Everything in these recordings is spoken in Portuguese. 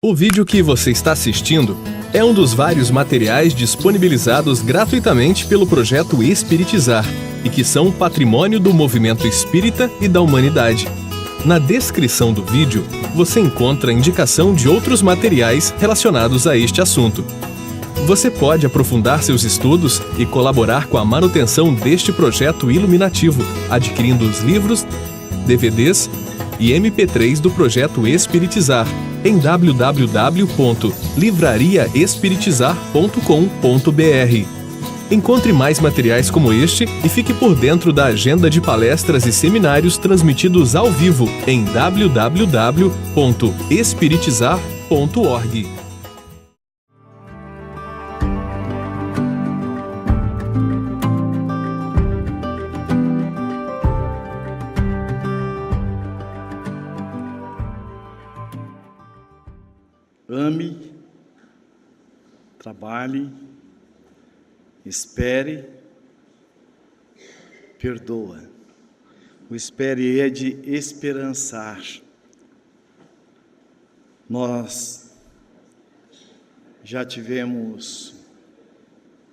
O vídeo que você está assistindo é um dos vários materiais disponibilizados gratuitamente pelo projeto Espiritizar e que são patrimônio do movimento espírita e da humanidade. Na descrição do vídeo, você encontra indicação de outros materiais relacionados a este assunto. Você pode aprofundar seus estudos e colaborar com a manutenção deste projeto iluminativo, adquirindo os livros, DVDs e MP3 do projeto Espiritizar em www.livrariaespiritizar.com.br. Encontre mais materiais como este e fique por dentro da agenda de palestras e seminários transmitidos ao vivo em www.espiritizar.org. Ame, trabalhe, espere, perdoa. O espere é de esperançar. Nós já tivemos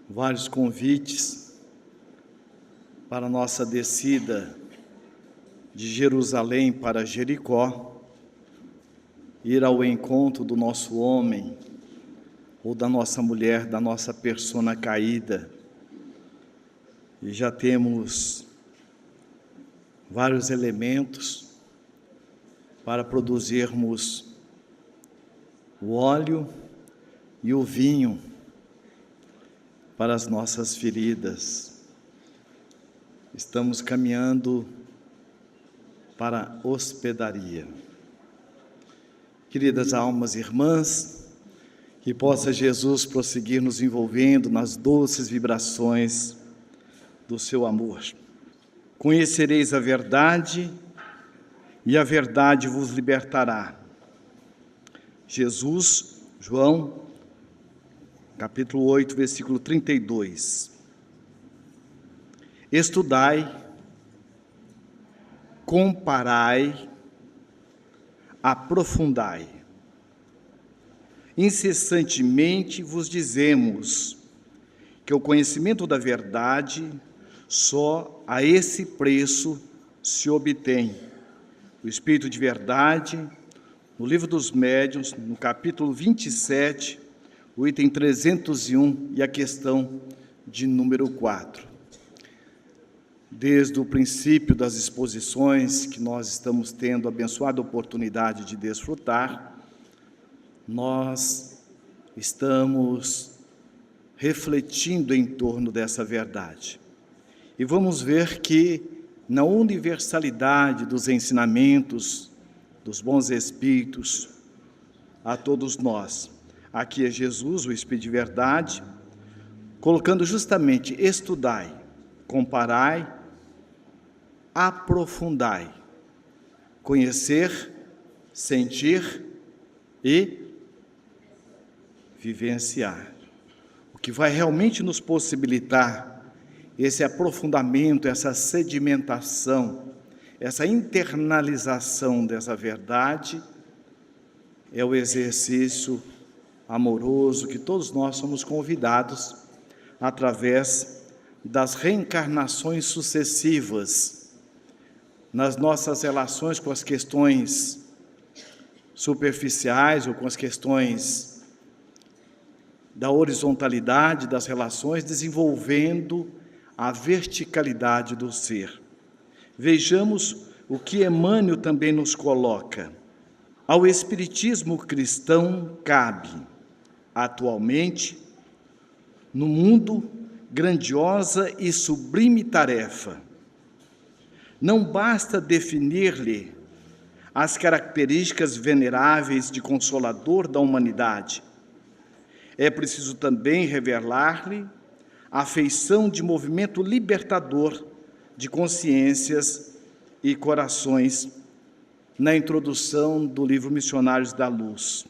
vários convites para a nossa descida de Jerusalém para Jericó, ir ao encontro do nosso homem ou da nossa mulher, da nossa persona caída. E já temos vários elementos para produzirmos o óleo e o vinho para as nossas feridas. Estamos caminhando para a hospedaria. Queridas almas irmãs, que possa Jesus prosseguir nos envolvendo nas doces vibrações do seu amor. Conhecereis a verdade e a verdade vos libertará. Jesus, João, capítulo 8, versículo 32. Estudai, comparai, aprofundai. Incessantemente vos dizemos que o conhecimento da verdade só a esse preço se obtém. O Espírito de Verdade, no Livro dos Médiuns, no capítulo 27, o item 301 e a questão de número 4. Desde o princípio das exposições que nós estamos tendo a abençoada oportunidade de desfrutar, nós estamos refletindo em torno dessa verdade. E vamos ver que na universalidade dos ensinamentos dos bons espíritos a todos nós, aqui é Jesus, o Espírito de Verdade, colocando justamente estudai, comparai, aprofundai, conhecer, sentir e vivenciar. O que vai realmente nos possibilitar esse aprofundamento, essa sedimentação, essa internalização dessa verdade é o exercício amoroso que todos nós somos convidados através das reencarnações sucessivas nas nossas relações com as questões superficiais ou com as questões da horizontalidade das relações, desenvolvendo a verticalidade do ser. Vejamos o que Emmanuel também nos coloca. Ao espiritismo cristão cabe, atualmente, no mundo, grandiosa e sublime tarefa. Não basta definir-lhe as características veneráveis de consolador da humanidade. É preciso também revelar-lhe a feição de movimento libertador de consciências e corações na introdução do livro Missionários da Luz.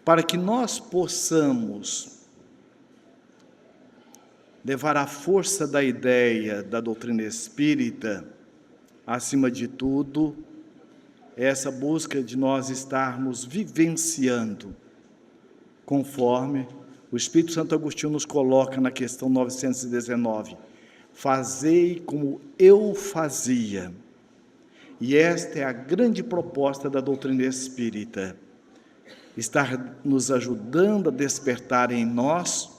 Para que nós possamos levar a força da ideia da doutrina espírita, acima de tudo, é essa busca de nós estarmos vivenciando, conforme o Espírito Santo Agostinho nos coloca na questão 919. Fazei como eu fazia. E esta é a grande proposta da doutrina espírita. Estar nos ajudando a despertar em nós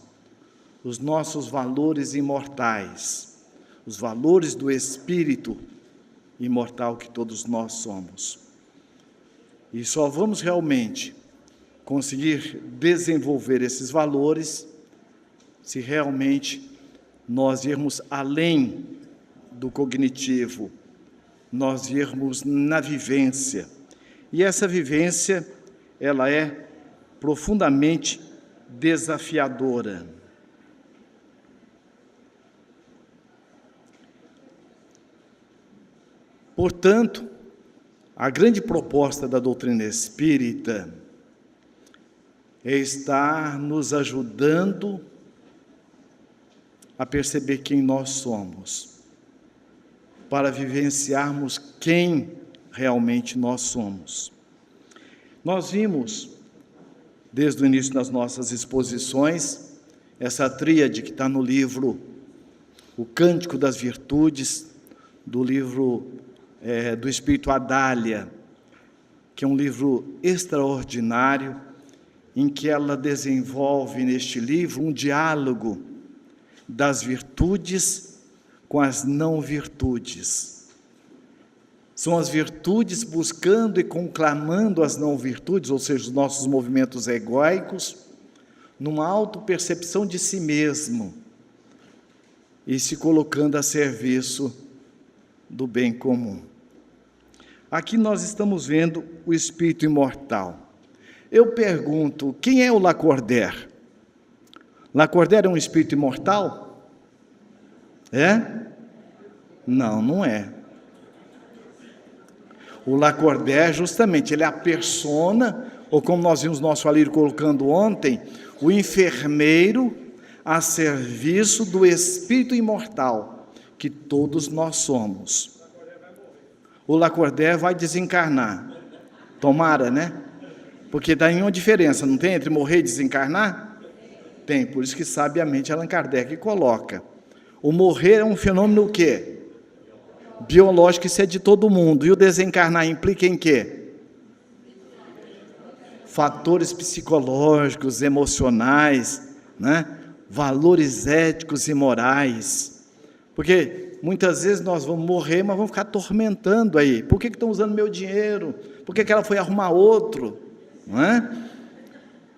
os nossos valores imortais, os valores do espírito imortal que todos nós somos. E só vamos realmente conseguir desenvolver esses valores se realmente nós irmos além do cognitivo, nós irmos na vivência. E essa vivência, ela é profundamente desafiadora. Portanto, a grande proposta da doutrina espírita é estar nos ajudando a perceber quem nós somos, para vivenciarmos quem realmente nós somos. Nós vimos, desde o início das nossas exposições, essa tríade que está no livro O Cântico das Virtudes, do livro do Espírito Adália, que é um livro extraordinário, em que ela desenvolve neste livro um diálogo das virtudes com as não virtudes. São as virtudes buscando e conclamando as não virtudes, ou seja, os nossos movimentos egóicos, numa autopercepção de si mesmo e se colocando a serviço do bem comum. Aqui nós estamos vendo o espírito imortal. Eu pergunto, quem é o Lacordaire? Lacordaire é um espírito imortal? É? Não, não é. O Lacordaire, justamente, ele é a persona, ou como nós vimos nosso Alírio colocando ontem, o enfermeiro a serviço do espírito imortal, que todos nós somos. O Lacordaire vai desencarnar. Tomara, né? Porque dá nenhuma diferença, não tem, entre morrer e desencarnar? Tem, por isso que sabiamente Allan Kardec coloca. O morrer é um fenômeno o quê? Biológico, isso é de todo mundo. E o desencarnar implica em quê? Fatores psicológicos, emocionais, né? Valores éticos e morais. Porque muitas vezes nós vamos morrer, mas vamos ficar atormentando aí. Por que estão usando meu dinheiro? Por que ela foi arrumar outro? Não é?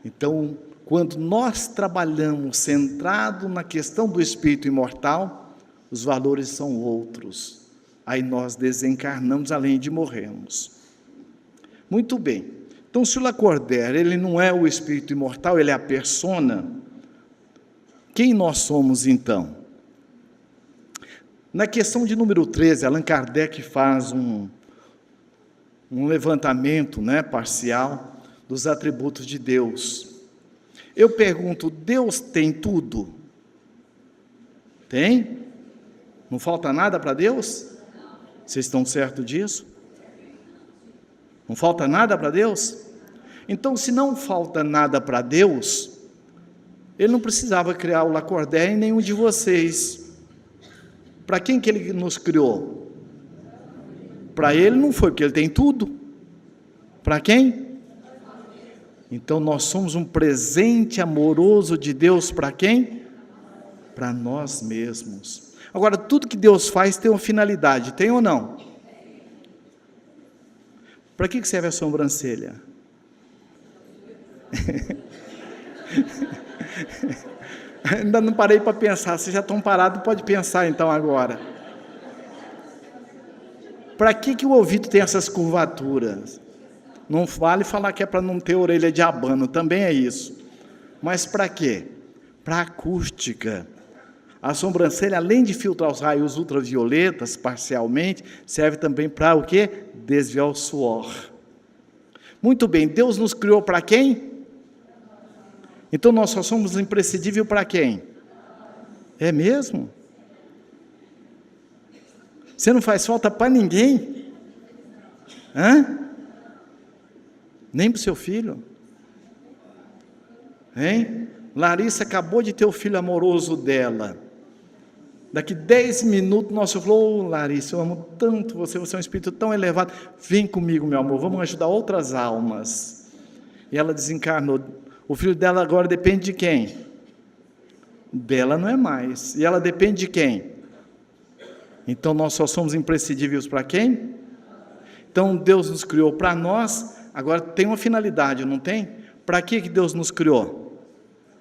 Então, quando nós trabalhamos centrado na questão do espírito imortal, os valores são outros. Aí nós desencarnamos além de morrermos. Muito bem. Então, se o Lacordaire, ele não é o espírito imortal, ele é a persona, quem nós somos então? Na questão de número 13, Allan Kardec faz um levantamento, né, parcial dos atributos de Deus. Eu pergunto, Deus tem tudo? Tem? Não falta nada para Deus? Vocês estão certos disso? Não falta nada para Deus? Então, se não falta nada para Deus, Ele não precisava criar o Lacordaire em nenhum de vocês. Para quem que Ele nos criou? Para Ele não foi, porque Ele tem tudo. Para quem? Então, nós somos um presente amoroso de Deus para quem? Para nós mesmos. Agora, tudo que Deus faz tem uma finalidade, tem ou não? Para que serve a sobrancelha? Ainda não parei para pensar, vocês já estão parados, pode pensar então agora. Para que o ouvido tem essas curvaturas? Não vale falar que é para não ter orelha de abano, também é isso. Mas para quê? Para acústica. A sobrancelha, além de filtrar os raios ultravioletas, parcialmente, serve também para o quê? Desviar o suor. Muito bem, Deus nos criou para quem? Então nós só somos imprescindível para quem? É mesmo? Você não faz falta para ninguém? Hã? Nem para o seu filho? Hein? Larissa acabou de ter o filho amoroso dela. Daqui 10 minutos, nosso Senhor falou: Larissa, eu amo tanto você, você é um espírito tão elevado, vem comigo, meu amor, vamos ajudar outras almas. E ela desencarnou. O filho dela agora depende de quem? Dela não é mais. E ela depende de quem? Então nós só somos imprescindíveis para quem? Então Deus nos criou para nós, agora tem uma finalidade, não tem? Para que Deus nos criou?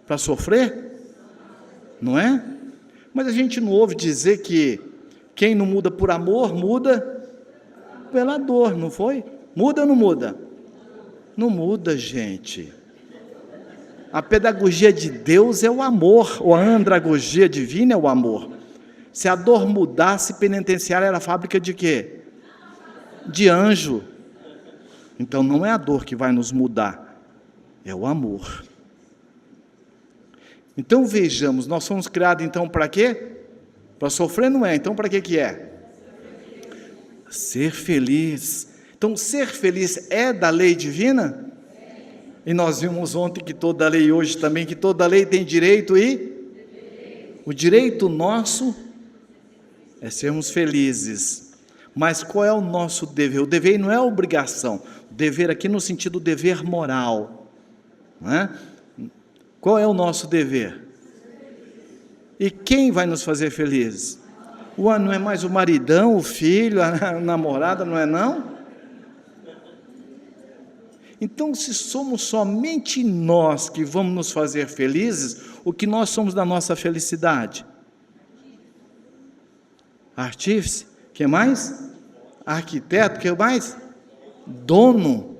Para sofrer? Não é? Mas a gente não ouve dizer que quem não muda por amor, muda pela dor, não foi? Muda ou não muda? Não muda, gente. A pedagogia de Deus é o amor, ou a andragogia divina é o amor. Se a dor mudasse, penitenciária era fábrica de quê? De anjo. Então não é a dor que vai nos mudar, é o amor. Então vejamos, nós somos criados então para quê? Para sofrer não é, então para que é? Ser feliz. Então ser feliz é da lei divina? E nós vimos ontem que toda lei, hoje também, que toda lei tem direito e? O direito nosso é sermos felizes. Mas qual é o nosso dever? O dever não é obrigação. O dever aqui no sentido dever moral. Não é? Qual é o nosso dever? E quem vai nos fazer felizes? Não é mais o maridão, o filho, a namorada, não é não? Então, se somos somente nós que vamos nos fazer felizes, o que nós somos da nossa felicidade? Artífice? O que mais? Arquiteto? O que mais? Dono.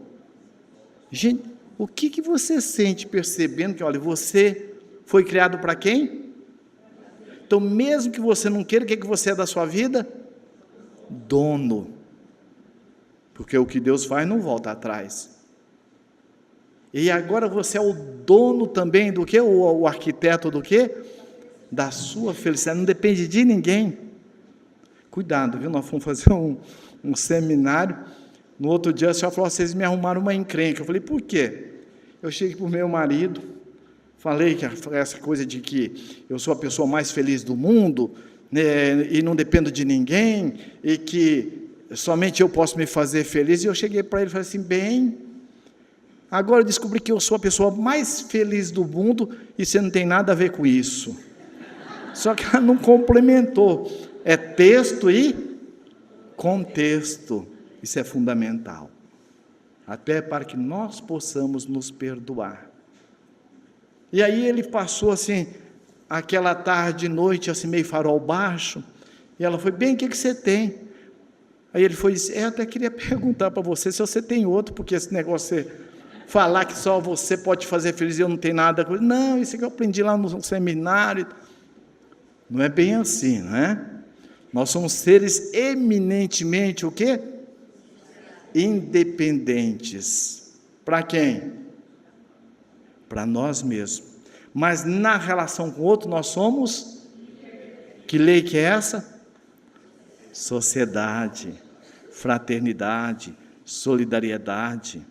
Gente, o que você sente percebendo que, olha, você foi criado para quem? Então, mesmo que você não queira, o que você é da sua vida? Dono. Porque o que Deus faz não volta atrás. E agora você é o dono também do quê? O arquiteto do quê? Da sua felicidade, não depende de ninguém. Cuidado, viu? Nós fomos fazer um seminário, no outro dia a senhora falou: vocês me arrumaram uma encrenca. Eu falei: por quê? Eu cheguei para o meu marido, falei que essa coisa de que eu sou a pessoa mais feliz do mundo, né, e não dependo de ninguém, e que somente eu posso me fazer feliz, e eu cheguei para ele e falei assim: bem, agora eu descobri que eu sou a pessoa mais feliz do mundo, e você não tem nada a ver com isso. Só que ela não complementou, é texto e contexto, isso é fundamental, até para que nós possamos nos perdoar. E aí ele passou assim, aquela tarde e noite, assim meio farol baixo, e ela foi: bem, o que você tem? Aí ele foi e disse: eu até queria perguntar para você se você tem outro, porque esse negócio de falar que só você pode fazer feliz e eu não tenho nada com isso. Não, isso que eu aprendi lá no seminário. Não é bem assim, não é? Nós somos seres eminentemente o quê? Independentes. Para quem? Para nós mesmos. Mas na relação com o outro nós somos? Que lei que é essa? Sociedade, fraternidade, solidariedade.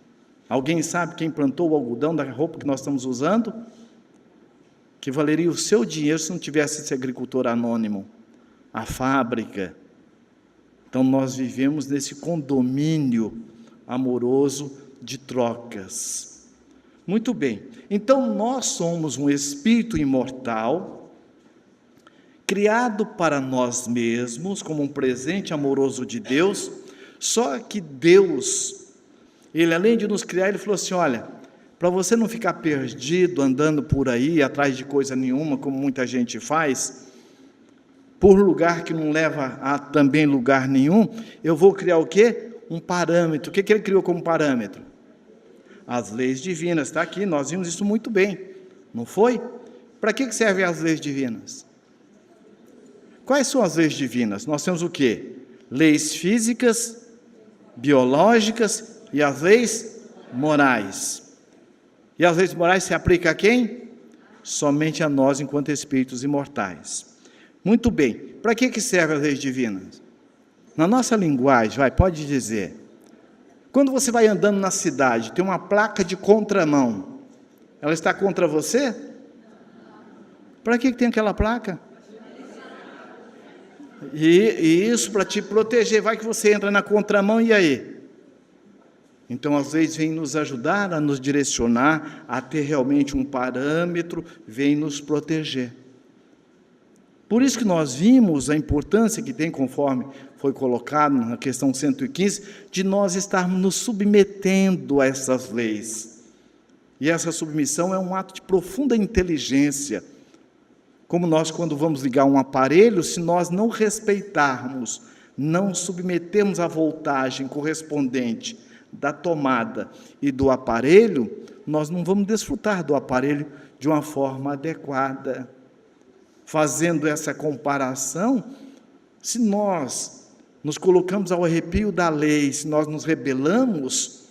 Alguém sabe quem plantou o algodão da roupa que nós estamos usando? Que valeria o seu dinheiro se não tivesse esse agricultor anônimo, a fábrica. Então nós vivemos nesse condomínio amoroso de trocas. Muito bem, então nós somos um espírito imortal, criado para nós mesmos, como um presente amoroso de Deus. Só que Deus, Ele além de nos criar, Ele falou assim: olha, para você não ficar perdido, andando por aí, atrás de coisa nenhuma, como muita gente faz, por lugar que não leva a também lugar nenhum, eu vou criar o quê? Um parâmetro. O que Ele criou como parâmetro? As leis divinas. Está aqui, nós vimos isso muito bem, não foi? Para que servem as leis divinas? Quais são as leis divinas? Nós temos o quê? Leis físicas, biológicas e as leis morais. E as leis morais se aplicam a quem? Somente a nós, enquanto espíritos imortais. Muito bem, para que servem as leis divinas? Na nossa linguagem, pode dizer, Quando você vai andando na cidade, tem uma placa de contramão, ela está contra você? Para que tem aquela placa? E isso para te proteger. Vai que você entra na contramão, e aí? Então, às vezes, vem nos ajudar a nos direcionar, a ter realmente um parâmetro, vem nos proteger. Por isso que nós vimos a importância que tem, conforme foi colocado na questão 115, de nós estarmos nos submetendo a essas leis. E essa submissão é um ato de profunda inteligência. Como nós, quando vamos ligar um aparelho, se nós não respeitarmos, não submetermos a voltagem correspondente da tomada e do aparelho, nós não vamos desfrutar do aparelho de uma forma adequada. Fazendo essa comparação, se nós nos colocamos ao arrepio da lei, se nós nos rebelamos,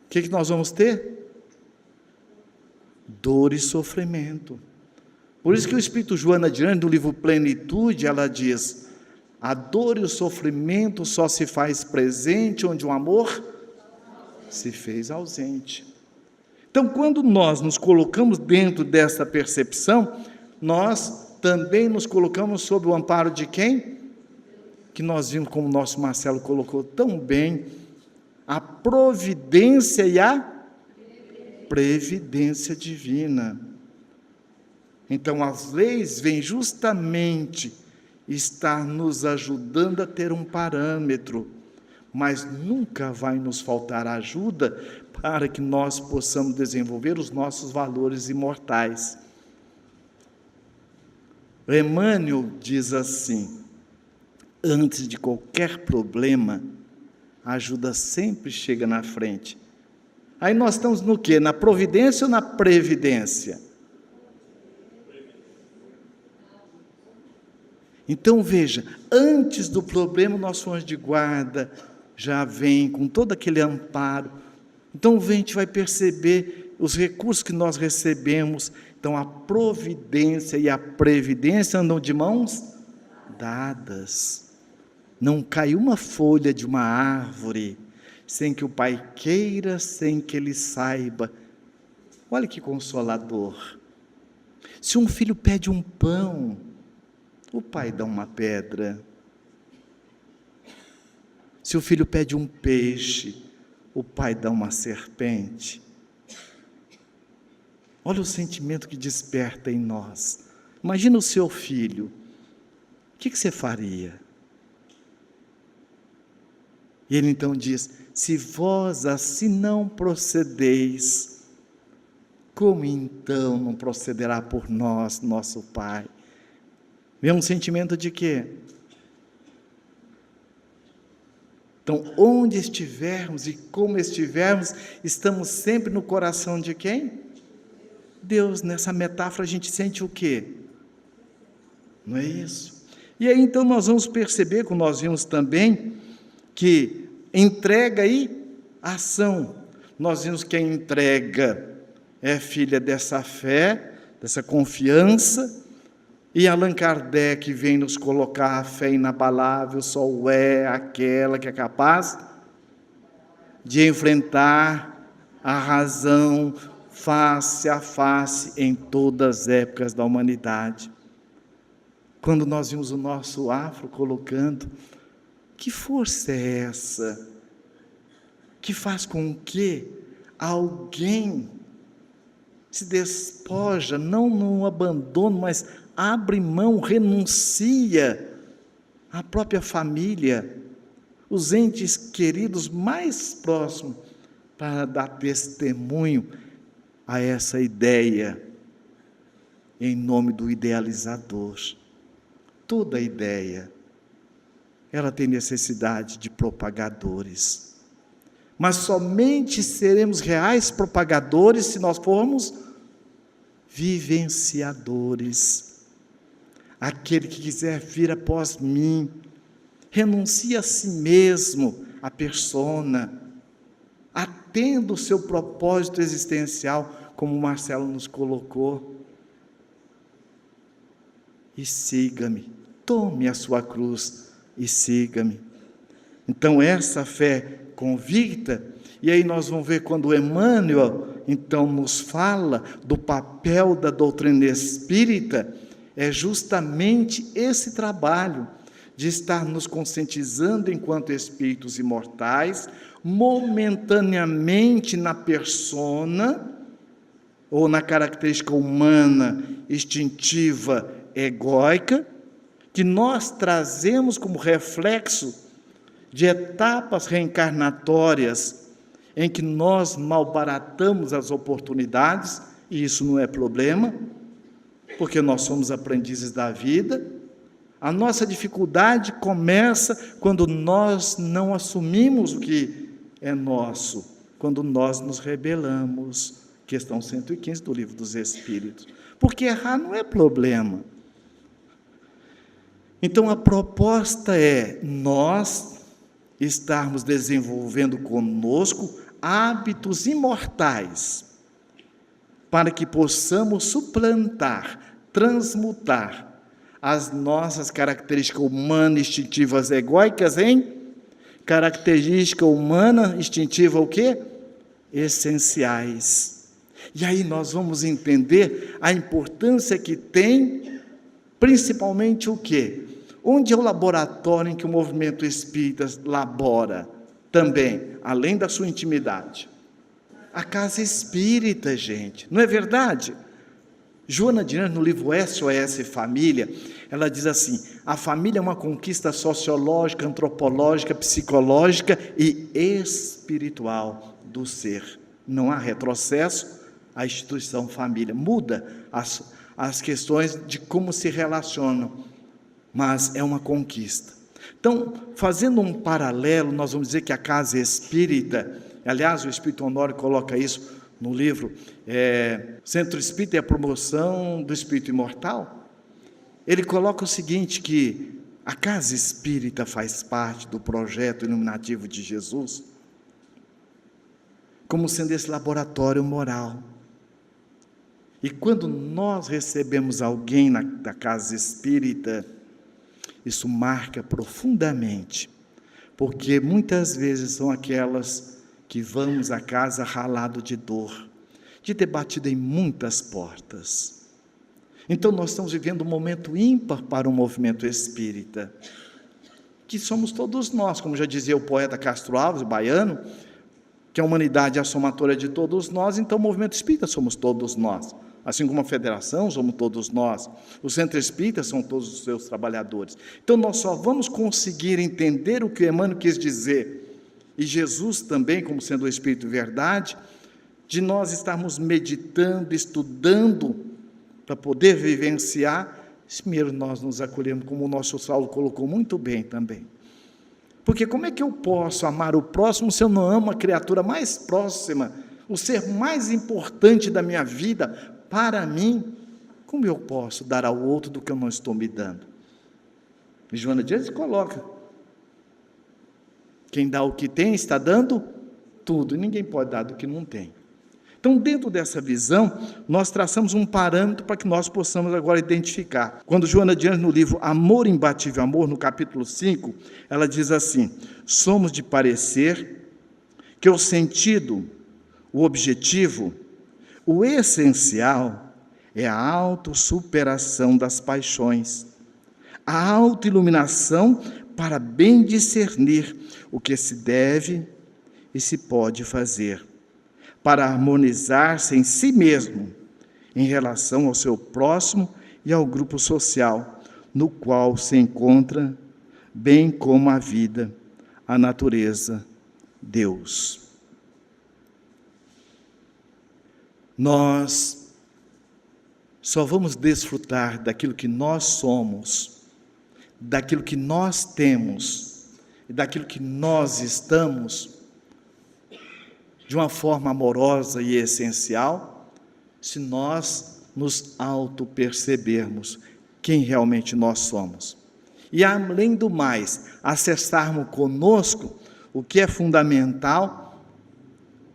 o que nós vamos ter? Dor e sofrimento. Por isso que o Espírito Joana de Ângeles, no livro Plenitude, ela diz: a dor e o sofrimento só se faz presente onde o amor se fez ausente. Então, quando nós nos colocamos dentro dessa percepção, nós também nos colocamos sob o amparo de quem? Que nós vimos, como o nosso Marcelo colocou tão bem, a providência e a previdência divina. Então, as leis vêm justamente estar nos ajudando a ter um parâmetro, mas nunca vai nos faltar ajuda para que nós possamos desenvolver os nossos valores imortais. Emmanuel diz assim: antes de qualquer problema, a ajuda sempre chega na frente. Aí nós estamos no quê? Na providência ou na previdência? Então veja, antes do problema, o nosso anjo de guarda já vem com todo aquele amparo. Então a gente vai perceber os recursos que nós recebemos. Então a providência e a previdência andam de mãos dadas. Não cai uma folha de uma árvore sem que o pai queira, sem que ele saiba. Olha que consolador. Se um filho pede um pão, o pai dá uma pedra. Se o filho pede um peixe, o pai dá uma serpente. Olha o sentimento que desperta em nós. Imagina o seu filho. O que você faria? E ele então diz: se vós assim não procedeis, como então não procederá por nós, nosso Pai? Vem um sentimento de quê? Então, onde estivermos e como estivermos, estamos sempre no coração de quem? Deus. Nessa metáfora a gente sente o quê? Não é isso? E aí então nós vamos perceber, como nós vimos também, que entrega e ação. Nós vimos que a entrega é filha dessa fé, dessa confiança, e Allan Kardec vem nos colocar a fé inabalável, só é aquela que é capaz de enfrentar a razão face a face em todas as épocas da humanidade. Quando nós vimos o nosso afro colocando, que força é essa que faz com que alguém se despoja, não no abandono, mas abre mão, renuncia à própria família, os entes queridos mais próximos, para dar testemunho a essa ideia, em nome do idealizador. Toda ideia, ela tem necessidade de propagadores, mas somente seremos reais propagadores se nós formos vivenciadores. Aquele que quiser vir após mim, renuncie a si mesmo, a persona, atenda o seu propósito existencial, como o Marcelo nos colocou, e siga-me, tome a sua cruz e siga-me. Então, essa fé convicta, e aí nós vamos ver quando Emmanuel, então, nos fala do papel da doutrina espírita, é justamente esse trabalho de estar nos conscientizando enquanto espíritos imortais, momentaneamente na persona, ou na característica humana, instintiva, egóica, que nós trazemos como reflexo de etapas reencarnatórias em que nós malbaratamos as oportunidades, e isso não é problema, porque nós somos aprendizes da vida. A nossa dificuldade começa quando nós não assumimos o que é nosso, quando nós nos rebelamos. Questão 115 do Livro dos Espíritos. Porque errar não é problema. Então, a proposta é nós estarmos desenvolvendo conosco hábitos imortais, para que possamos suplantar, transmutar as nossas características humanas, instintivas, egóicas em característica humana, instintiva, o quê? Essenciais. E aí nós vamos entender a importância que tem, principalmente o quê? Onde é o laboratório em que o movimento espírita labora também, além da sua intimidade? A casa espírita, gente, não é verdade? Joana de Ângeles, no livro SOS Família, ela diz assim: a família é uma conquista sociológica, antropológica, psicológica e espiritual do ser. Não há retrocesso. A instituição família muda as questões de como se relacionam, mas é uma conquista. Então, fazendo um paralelo, nós vamos dizer que a casa espírita, aliás, o Espírito Honório coloca isso no livro Centro Espírita e a Promoção do Espírito Imortal. Ele coloca o seguinte, que a casa espírita faz parte do projeto iluminativo de Jesus, como sendo esse laboratório moral. E quando nós recebemos alguém da casa espírita, isso marca profundamente, porque muitas vezes são aquelas que vamos à casa ralado de dor, de ter batido em muitas portas. Então nós estamos vivendo um momento ímpar para o movimento espírita, que somos todos nós, como já dizia o poeta Castro Alves, o baiano, que a humanidade é a somatória de todos nós, então o movimento espírita somos todos nós. Assim como a federação, somos todos nós. O centro espírita são todos os seus trabalhadores. Então nós só vamos conseguir entender o que Emmanuel quis dizer, e Jesus também, como sendo o Espírito Verdade, de nós estarmos meditando, estudando, para poder vivenciar. Primeiro nós nos acolhemos, como o nosso Saulo colocou muito bem também. Porque como é que eu posso amar o próximo se eu não amo a criatura mais próxima, o ser mais importante da minha vida? Para mim, como eu posso dar ao outro do que eu não estou me dando? E Joana de Ângeles coloca: quem dá o que tem está dando tudo, e ninguém pode dar do que não tem. Então, dentro dessa visão, nós traçamos um parâmetro para que nós possamos agora identificar. Quando Joana de Ângeles, no livro Amor Imbatível Amor, no capítulo 5, ela diz assim: somos de parecer que o sentido, o objetivo, o essencial é a autossuperação das paixões, a autoiluminação para bem discernir o que se deve e se pode fazer, para harmonizar-se em si mesmo, em relação ao seu próximo e ao grupo social, no qual se encontra, bem como a vida, a natureza, Deus. Nós só vamos desfrutar daquilo que nós somos, daquilo que nós temos, e daquilo que nós estamos, de uma forma amorosa e essencial, se nós nos auto-percebermos quem realmente nós somos. E além do mais, acessarmos conosco o que é fundamental,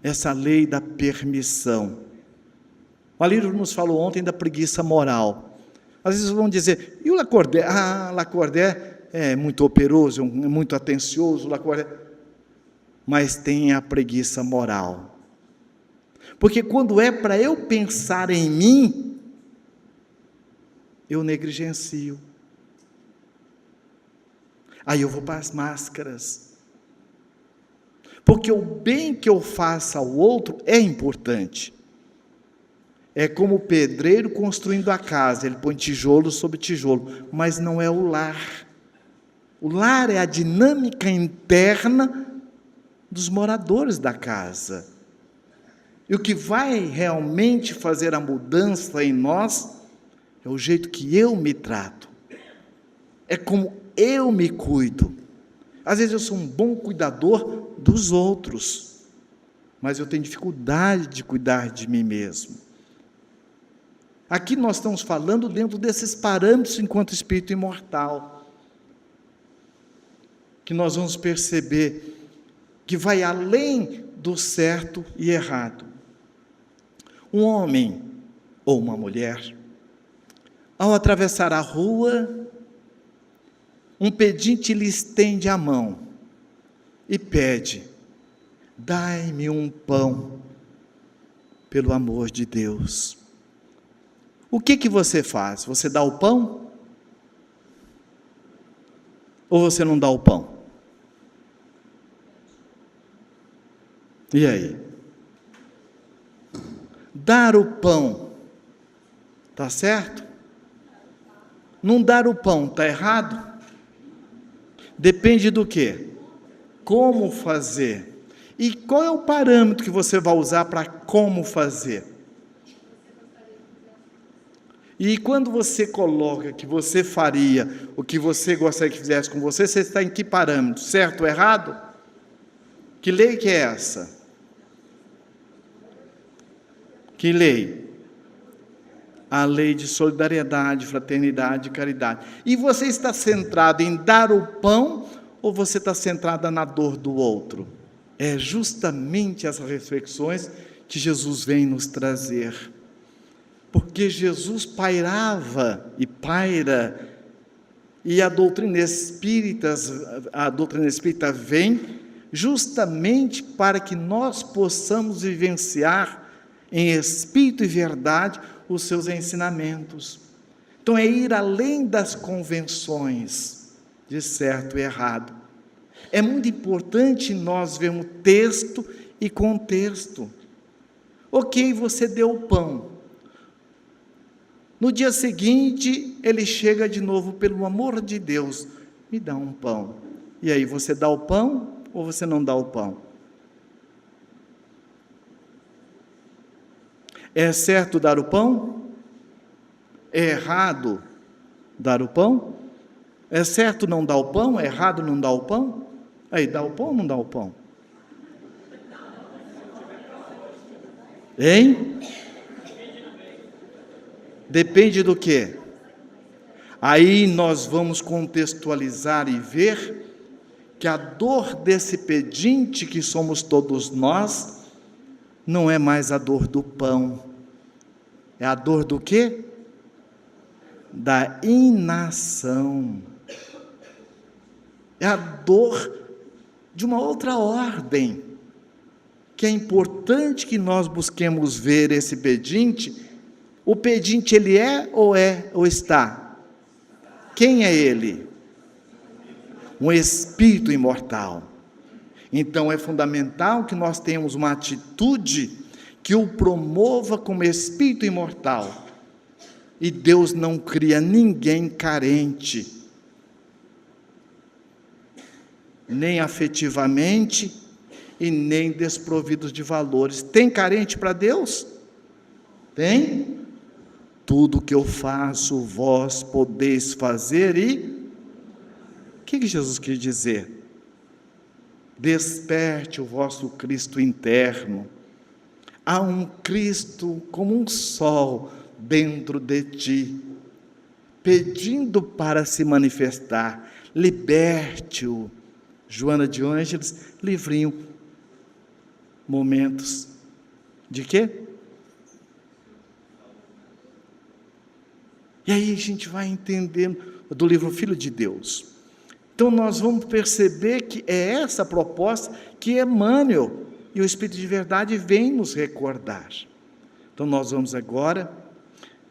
essa lei da permissão. O Alírio nos falou ontem da preguiça moral. Às vezes vão dizer: e o Lacordaire? Lacordaire é muito operoso, é muito atencioso, mas tem a preguiça moral. Porque quando é para eu pensar em mim, eu negligencio. Aí eu vou para as máscaras. Porque o bem que eu faço ao outro é importante. É como o pedreiro construindo a casa, ele põe tijolo sobre tijolo, mas não é o lar. O lar é a dinâmica interna dos moradores da casa. E o que vai realmente fazer a mudança em nós é o jeito que eu me trato. É como eu me cuido. Às vezes eu sou um bom cuidador dos outros, mas eu tenho dificuldade de cuidar de mim mesmo. Aqui nós estamos falando dentro desses parâmetros enquanto espírito imortal, que nós vamos perceber que vai além do certo e errado. Um homem ou uma mulher, ao atravessar a rua, um pedinte lhe estende a mão e pede: dai-me um pão, pelo amor de Deus. O que você faz? Você dá o pão? Ou você não dá o pão? E aí? Dar o pão, está certo? Não dar o pão, está errado? Depende do quê? Como fazer? E qual é o parâmetro que você vai usar para como fazer? E quando você coloca que você faria o que você gostaria que fizesse com você, você está em que parâmetro? Certo ou errado? Que lei que é essa? Que lei? A lei de solidariedade, fraternidade e caridade. E você está centrado em dar o pão ou você está centrada na dor do outro? É justamente essas reflexões que Jesus vem nos trazer. Porque Jesus pairava e paira, e a doutrina espírita vem justamente para que nós possamos vivenciar em espírito e verdade os seus ensinamentos. Então é ir além das convenções de certo e errado. É muito importante nós vermos texto e contexto. Ok, você deu o pão. No dia seguinte, ele chega de novo: pelo amor de Deus, me dá um pão. E aí, você dá o pão ou você não dá o pão? É certo dar o pão? É errado dar o pão? É certo não dar o pão? É errado não dar o pão? Aí, dá o pão ou não dá o pão? Hein? Depende do quê? Aí nós vamos contextualizar e ver que a dor desse pedinte, que somos todos nós, não é mais a dor do pão. É a dor do quê? Da inação. É a dor de uma outra ordem, que é importante que nós busquemos ver esse pedinte. O pedinte, ele é ou está? Quem é ele? Um espírito imortal. Então é fundamental que nós tenhamos uma atitude que o promova como espírito imortal. E Deus não cria ninguém carente, nem afetivamente e nem desprovidos de valores. Tem carente para Deus? Tem? Tudo que eu faço, vós podeis fazer. E o que Jesus quis dizer? Desperte o vosso Cristo interno. Há um Cristo como um sol dentro de ti, pedindo para se manifestar. Liberte-o. Joana de Ângeles, livrinho. Momentos de quê? E aí a gente vai entendendo, do livro Filho de Deus. Então nós vamos perceber que é essa proposta que Emmanuel e o Espírito de Verdade vem nos recordar. Então nós vamos agora,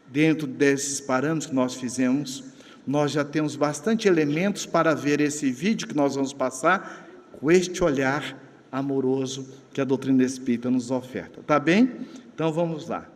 dentro desses parâmetros que nós fizemos, nós já temos bastante elementos para ver esse vídeo que nós vamos passar com este olhar amoroso que a doutrina espírita nos oferta. Tá bem? Então vamos lá.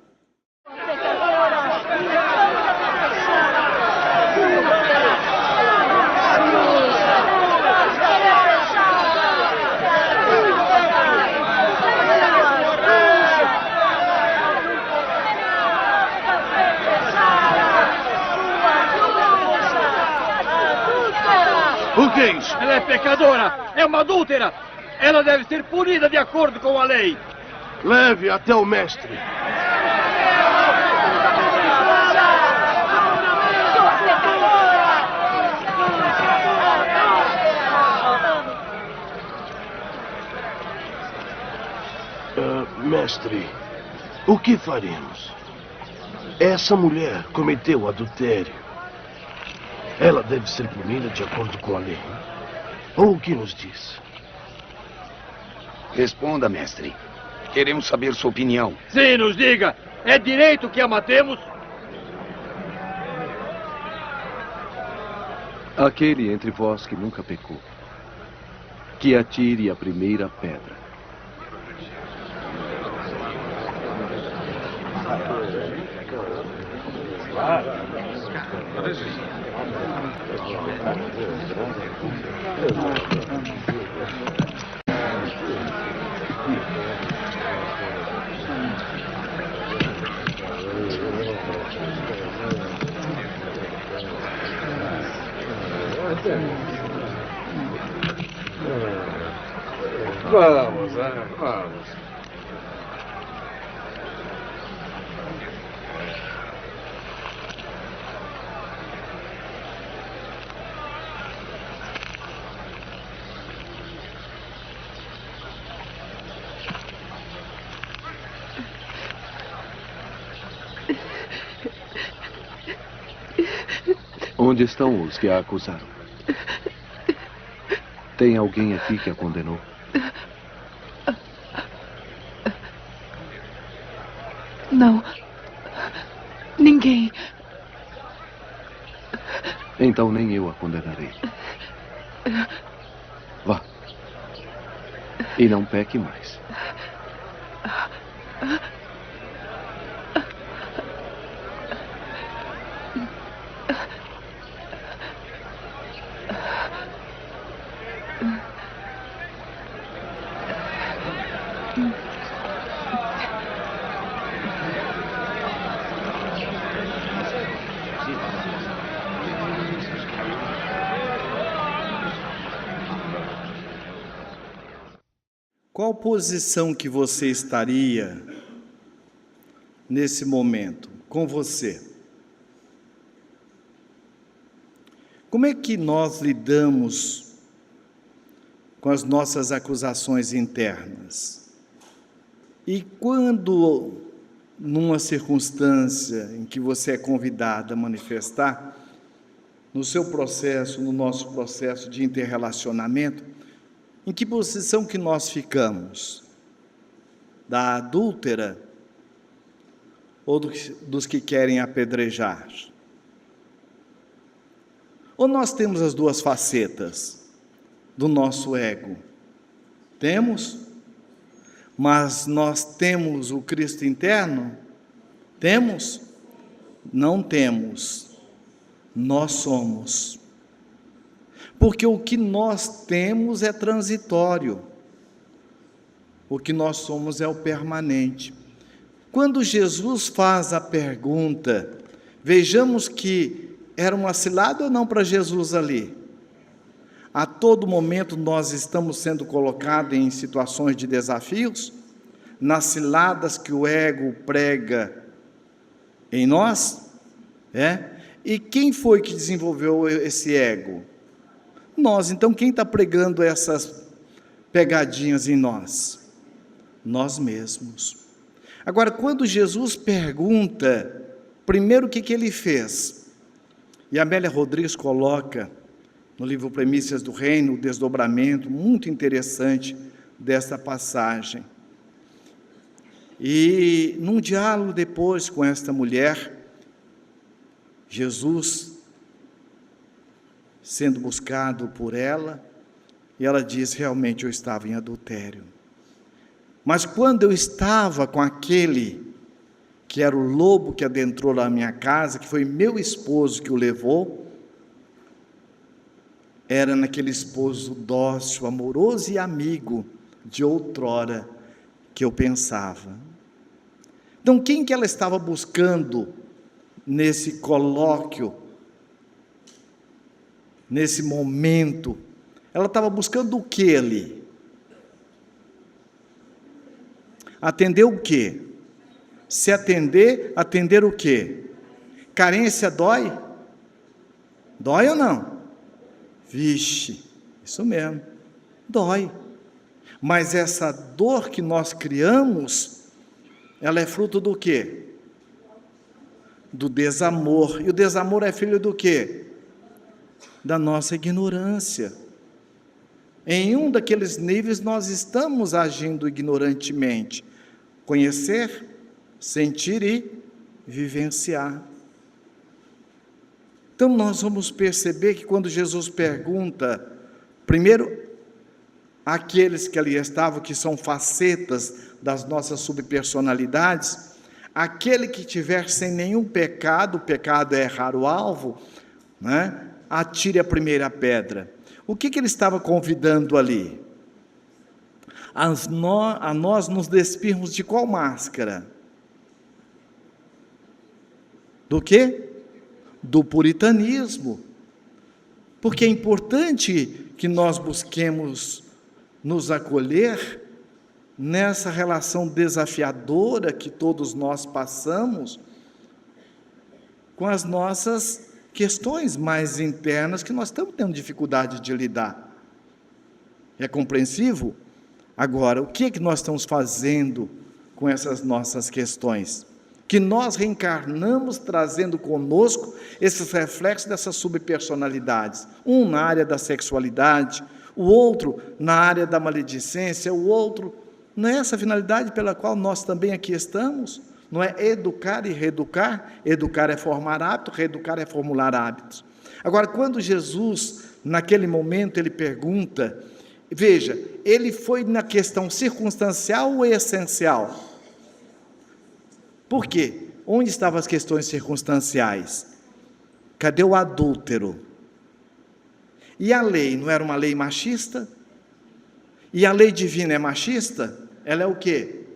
O que é isso? Ela é pecadora, é uma adúltera. Ela deve ser punida de acordo com a lei. Leve até o mestre. Mestre, o que faremos? Essa mulher cometeu adultério. Ela deve ser punida de acordo com a lei. Ou o que nos diz? Responda, mestre. Queremos saber sua opinião. Sim, nos diga. É direito que a matemos? Aquele entre vós que nunca pecou, que atire a primeira pedra. Vamos, vamos. Onde estão os que a acusaram? Tem alguém aqui que a condenou? Não. Ninguém. Então nem eu a condenarei. Vá. E não peque mais. Qual posição que você estaria nesse momento com você? Como é que nós lidamos com as nossas acusações internas? E quando, numa circunstância em que você é convidado a manifestar, no seu processo, no nosso processo de interrelacionamento, em que posição que nós ficamos? Da adúltera ou dos que querem apedrejar? Ou nós temos as duas facetas do nosso ego? Temos? Mas nós temos o Cristo interno? Temos? Não temos. Nós somos. Porque o que nós temos é transitório. O que nós somos é o permanente. Quando Jesus faz a pergunta, vejamos que era uma cilada ou não para Jesus ali? A todo momento nós estamos sendo colocados em situações de desafios, nas ciladas que o ego prega em nós, E quem foi que desenvolveu esse ego? Nós. Então quem está pregando essas pegadinhas em nós? Nós mesmos. Agora, quando Jesus pergunta, primeiro o que ele fez? E a Amélia Rodrigues coloca no livro Premissas do Reino, o desdobramento muito interessante desta passagem. E num diálogo depois com esta mulher, Jesus sendo buscado por ela, e ela diz: realmente eu estava em adultério. Mas quando eu estava com aquele que era o lobo que adentrou na minha casa, que foi meu esposo que o levou, era naquele esposo dócil, amoroso e amigo de outrora que eu pensava. Então, quem que ela estava buscando nesse colóquio, nesse momento? Ela estava buscando o que ali? Atender o quê? Se atender, atender o quê? Carência dói? Dói ou não? Vixe, isso mesmo, dói. Mas essa dor que nós criamos, ela é fruto do quê? Do desamor. E o desamor é filho do quê? Da nossa ignorância. Em um daqueles níveis nós estamos agindo ignorantemente. Conhecer, sentir e vivenciar. Então nós vamos perceber que quando Jesus pergunta, primeiro, aqueles que ali estavam, que são facetas das nossas subpersonalidades, aquele que tiver sem nenhum pecado, o pecado é errar o alvo, né? Atire a primeira pedra. O que ele estava convidando ali? A nós nos despirmos de qual máscara? Do quê? Do puritanismo. Porque é importante que nós busquemos nos acolher nessa relação desafiadora que todos nós passamos com as nossas questões mais internas que nós estamos tendo dificuldade de lidar. É compreensivo? Agora, o que é que nós estamos fazendo com essas nossas questões? Que nós reencarnamos trazendo conosco esses reflexos dessas subpersonalidades. Um na área da sexualidade, o outro na área da maledicência, o outro... Não é essa a finalidade pela qual nós também aqui estamos? Não é educar e reeducar? Educar é formar hábitos, reeducar é formular hábitos. Agora, quando Jesus, naquele momento, ele pergunta, veja, ele foi na questão circunstancial ou essencial? Por quê? Onde estavam as questões circunstanciais? Cadê o adúltero? E a lei, não era uma lei machista? E a lei divina é machista? Ela é o quê?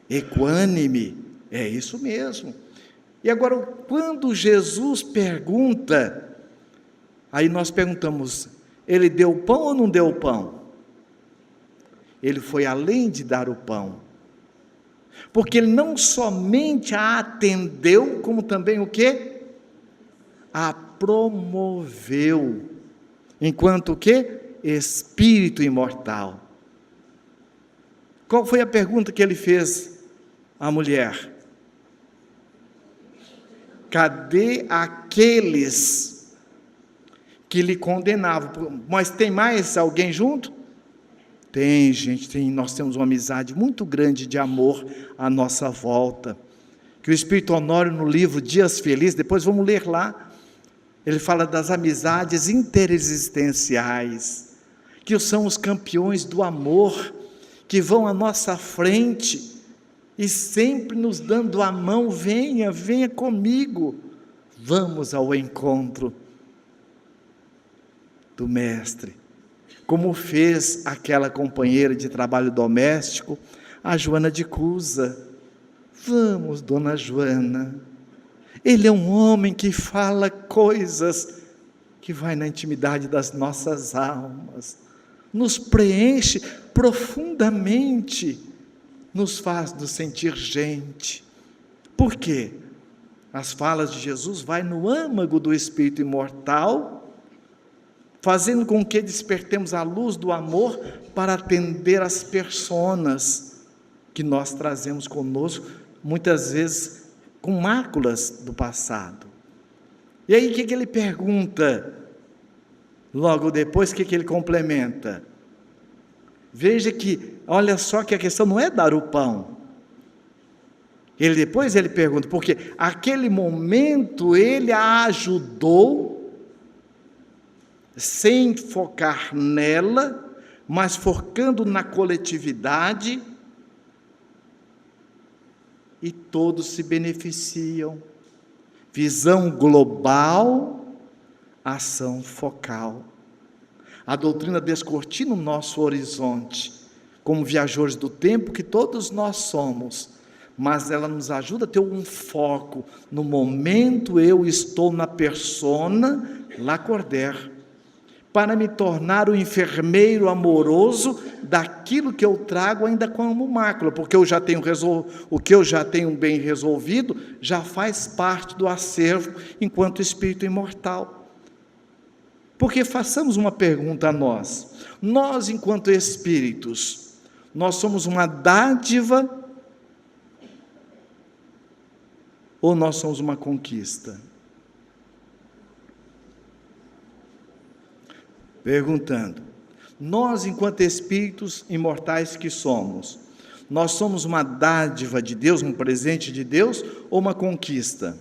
Equânime. É isso mesmo. E agora, quando Jesus pergunta, aí nós perguntamos, ele deu o pão ou não deu o pão? Ele foi além de dar o pão. Porque ele não somente a atendeu, como também o quê? A promoveu. Enquanto o quê? Espírito imortal. Qual foi a pergunta que ele fez à mulher? Cadê aqueles que lhe condenavam? Mas tem mais alguém junto? Tem, gente, tem. Nós temos uma amizade muito grande de amor à nossa volta. Que o Espírito Honório, no livro Dias Felizes, depois vamos ler lá, ele fala das amizades interexistenciais, que são os campeões do amor, que vão à nossa frente e sempre nos dando a mão, venha, venha comigo, vamos ao encontro do Mestre, como fez aquela companheira de trabalho doméstico, a Joana de Cusa. Vamos, dona Joana, ele é um homem que fala coisas que vai na intimidade das nossas almas, nos preenche profundamente, nos faz nos sentir gente. Por quê? As falas de Jesus vai no âmago do Espírito imortal, fazendo com que despertemos a luz do amor para atender as personas que nós trazemos conosco, muitas vezes com máculas do passado. E aí o que ele pergunta Logo depois, o que ele complementa? Veja que, olha só que a questão não é dar o pão. Depois ele pergunta, porque aquele momento ele a ajudou, sem focar nela, mas focando na coletividade, e todos se beneficiam. Visão global, ação focal. A doutrina descortina o nosso horizonte, como viajores do tempo que todos nós somos, mas ela nos ajuda a ter um foco. No momento eu estou na persona Lacordaire, para me tornar o enfermeiro amoroso daquilo que eu trago ainda como mácula, porque eu já tenho o que eu já tenho bem resolvido, já faz parte do acervo enquanto espírito imortal. Porque façamos uma pergunta a nós. Nós, enquanto espíritos, nós somos uma dádiva ou nós somos uma conquista? Perguntando, nós, enquanto espíritos imortais que somos, nós somos uma dádiva de Deus, um presente de Deus, ou uma conquista?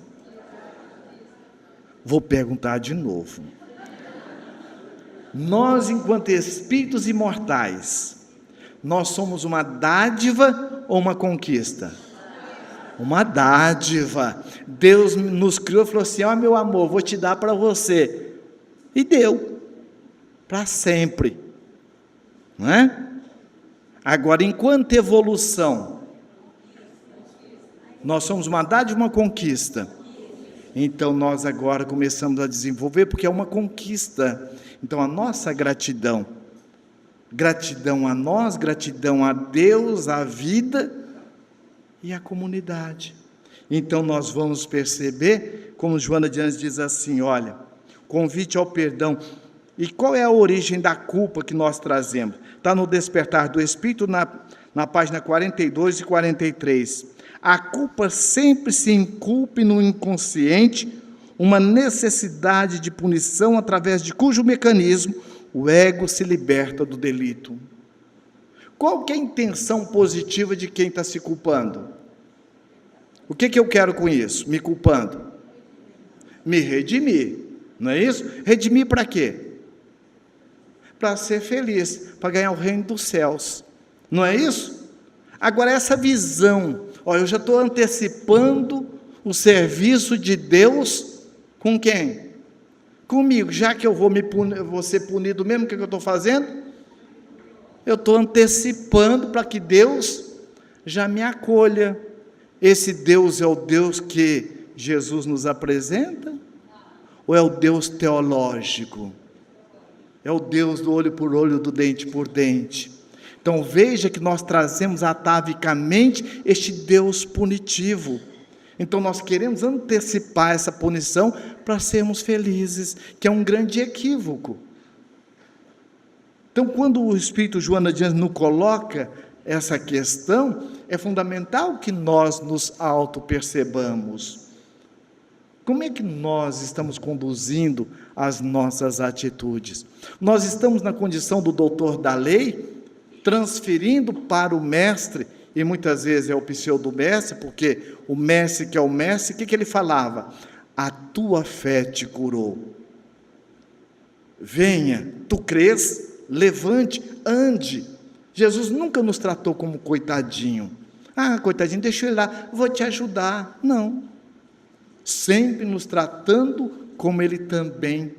Vou perguntar de novo. Nós, enquanto espíritos imortais, nós somos uma dádiva ou uma conquista? Uma dádiva. Deus nos criou e falou assim: ó, meu amor, vou te dar para você. E deu. Para sempre, não é? Agora, enquanto evolução, nós somos uma dádiva, uma conquista. Então nós agora começamos a desenvolver, porque é uma conquista. Então a nossa gratidão, gratidão a nós, gratidão a Deus, à vida e à comunidade. Então nós vamos perceber, como Joana de Ângeles diz assim, olha, convite ao perdão. E qual é a origem da culpa que nós trazemos? Está no Despertar do Espírito, na página 42 e 43. A culpa sempre se inculpe no inconsciente, uma necessidade de punição através de cujo mecanismo o ego se liberta do delito. Qual que é a intenção positiva de quem está se culpando? O que eu quero com isso, me culpando? Me redimir, não é isso? Redimir para quê? Para ser feliz, para ganhar o reino dos céus, não é isso? Agora essa visão, eu já estou antecipando o serviço de Deus com quem? Comigo, já que eu vou ser punido mesmo, o que eu estou fazendo? Eu estou antecipando para que Deus já me acolha. Esse Deus é o Deus que Jesus nos apresenta? Ou é o Deus teológico? É o Deus do olho por olho, do dente por dente. Então veja que nós trazemos atavicamente este Deus punitivo. Então nós queremos antecipar essa punição para sermos felizes, que é um grande equívoco. Então quando o Espírito Joana de Ângeles nos coloca essa questão, é fundamental que nós nos auto-percebamos. Como é que nós estamos conduzindo as nossas atitudes? Nós estamos na condição do doutor da lei, transferindo para o mestre, e muitas vezes é o pseudo-mestre, porque o mestre que é o mestre, o que ele falava? A tua fé te curou. Venha, tu crês, levante, ande. Jesus nunca nos tratou como coitadinho. Coitadinho, deixa eu ir lá, vou te ajudar. Não. Sempre nos tratando como ele também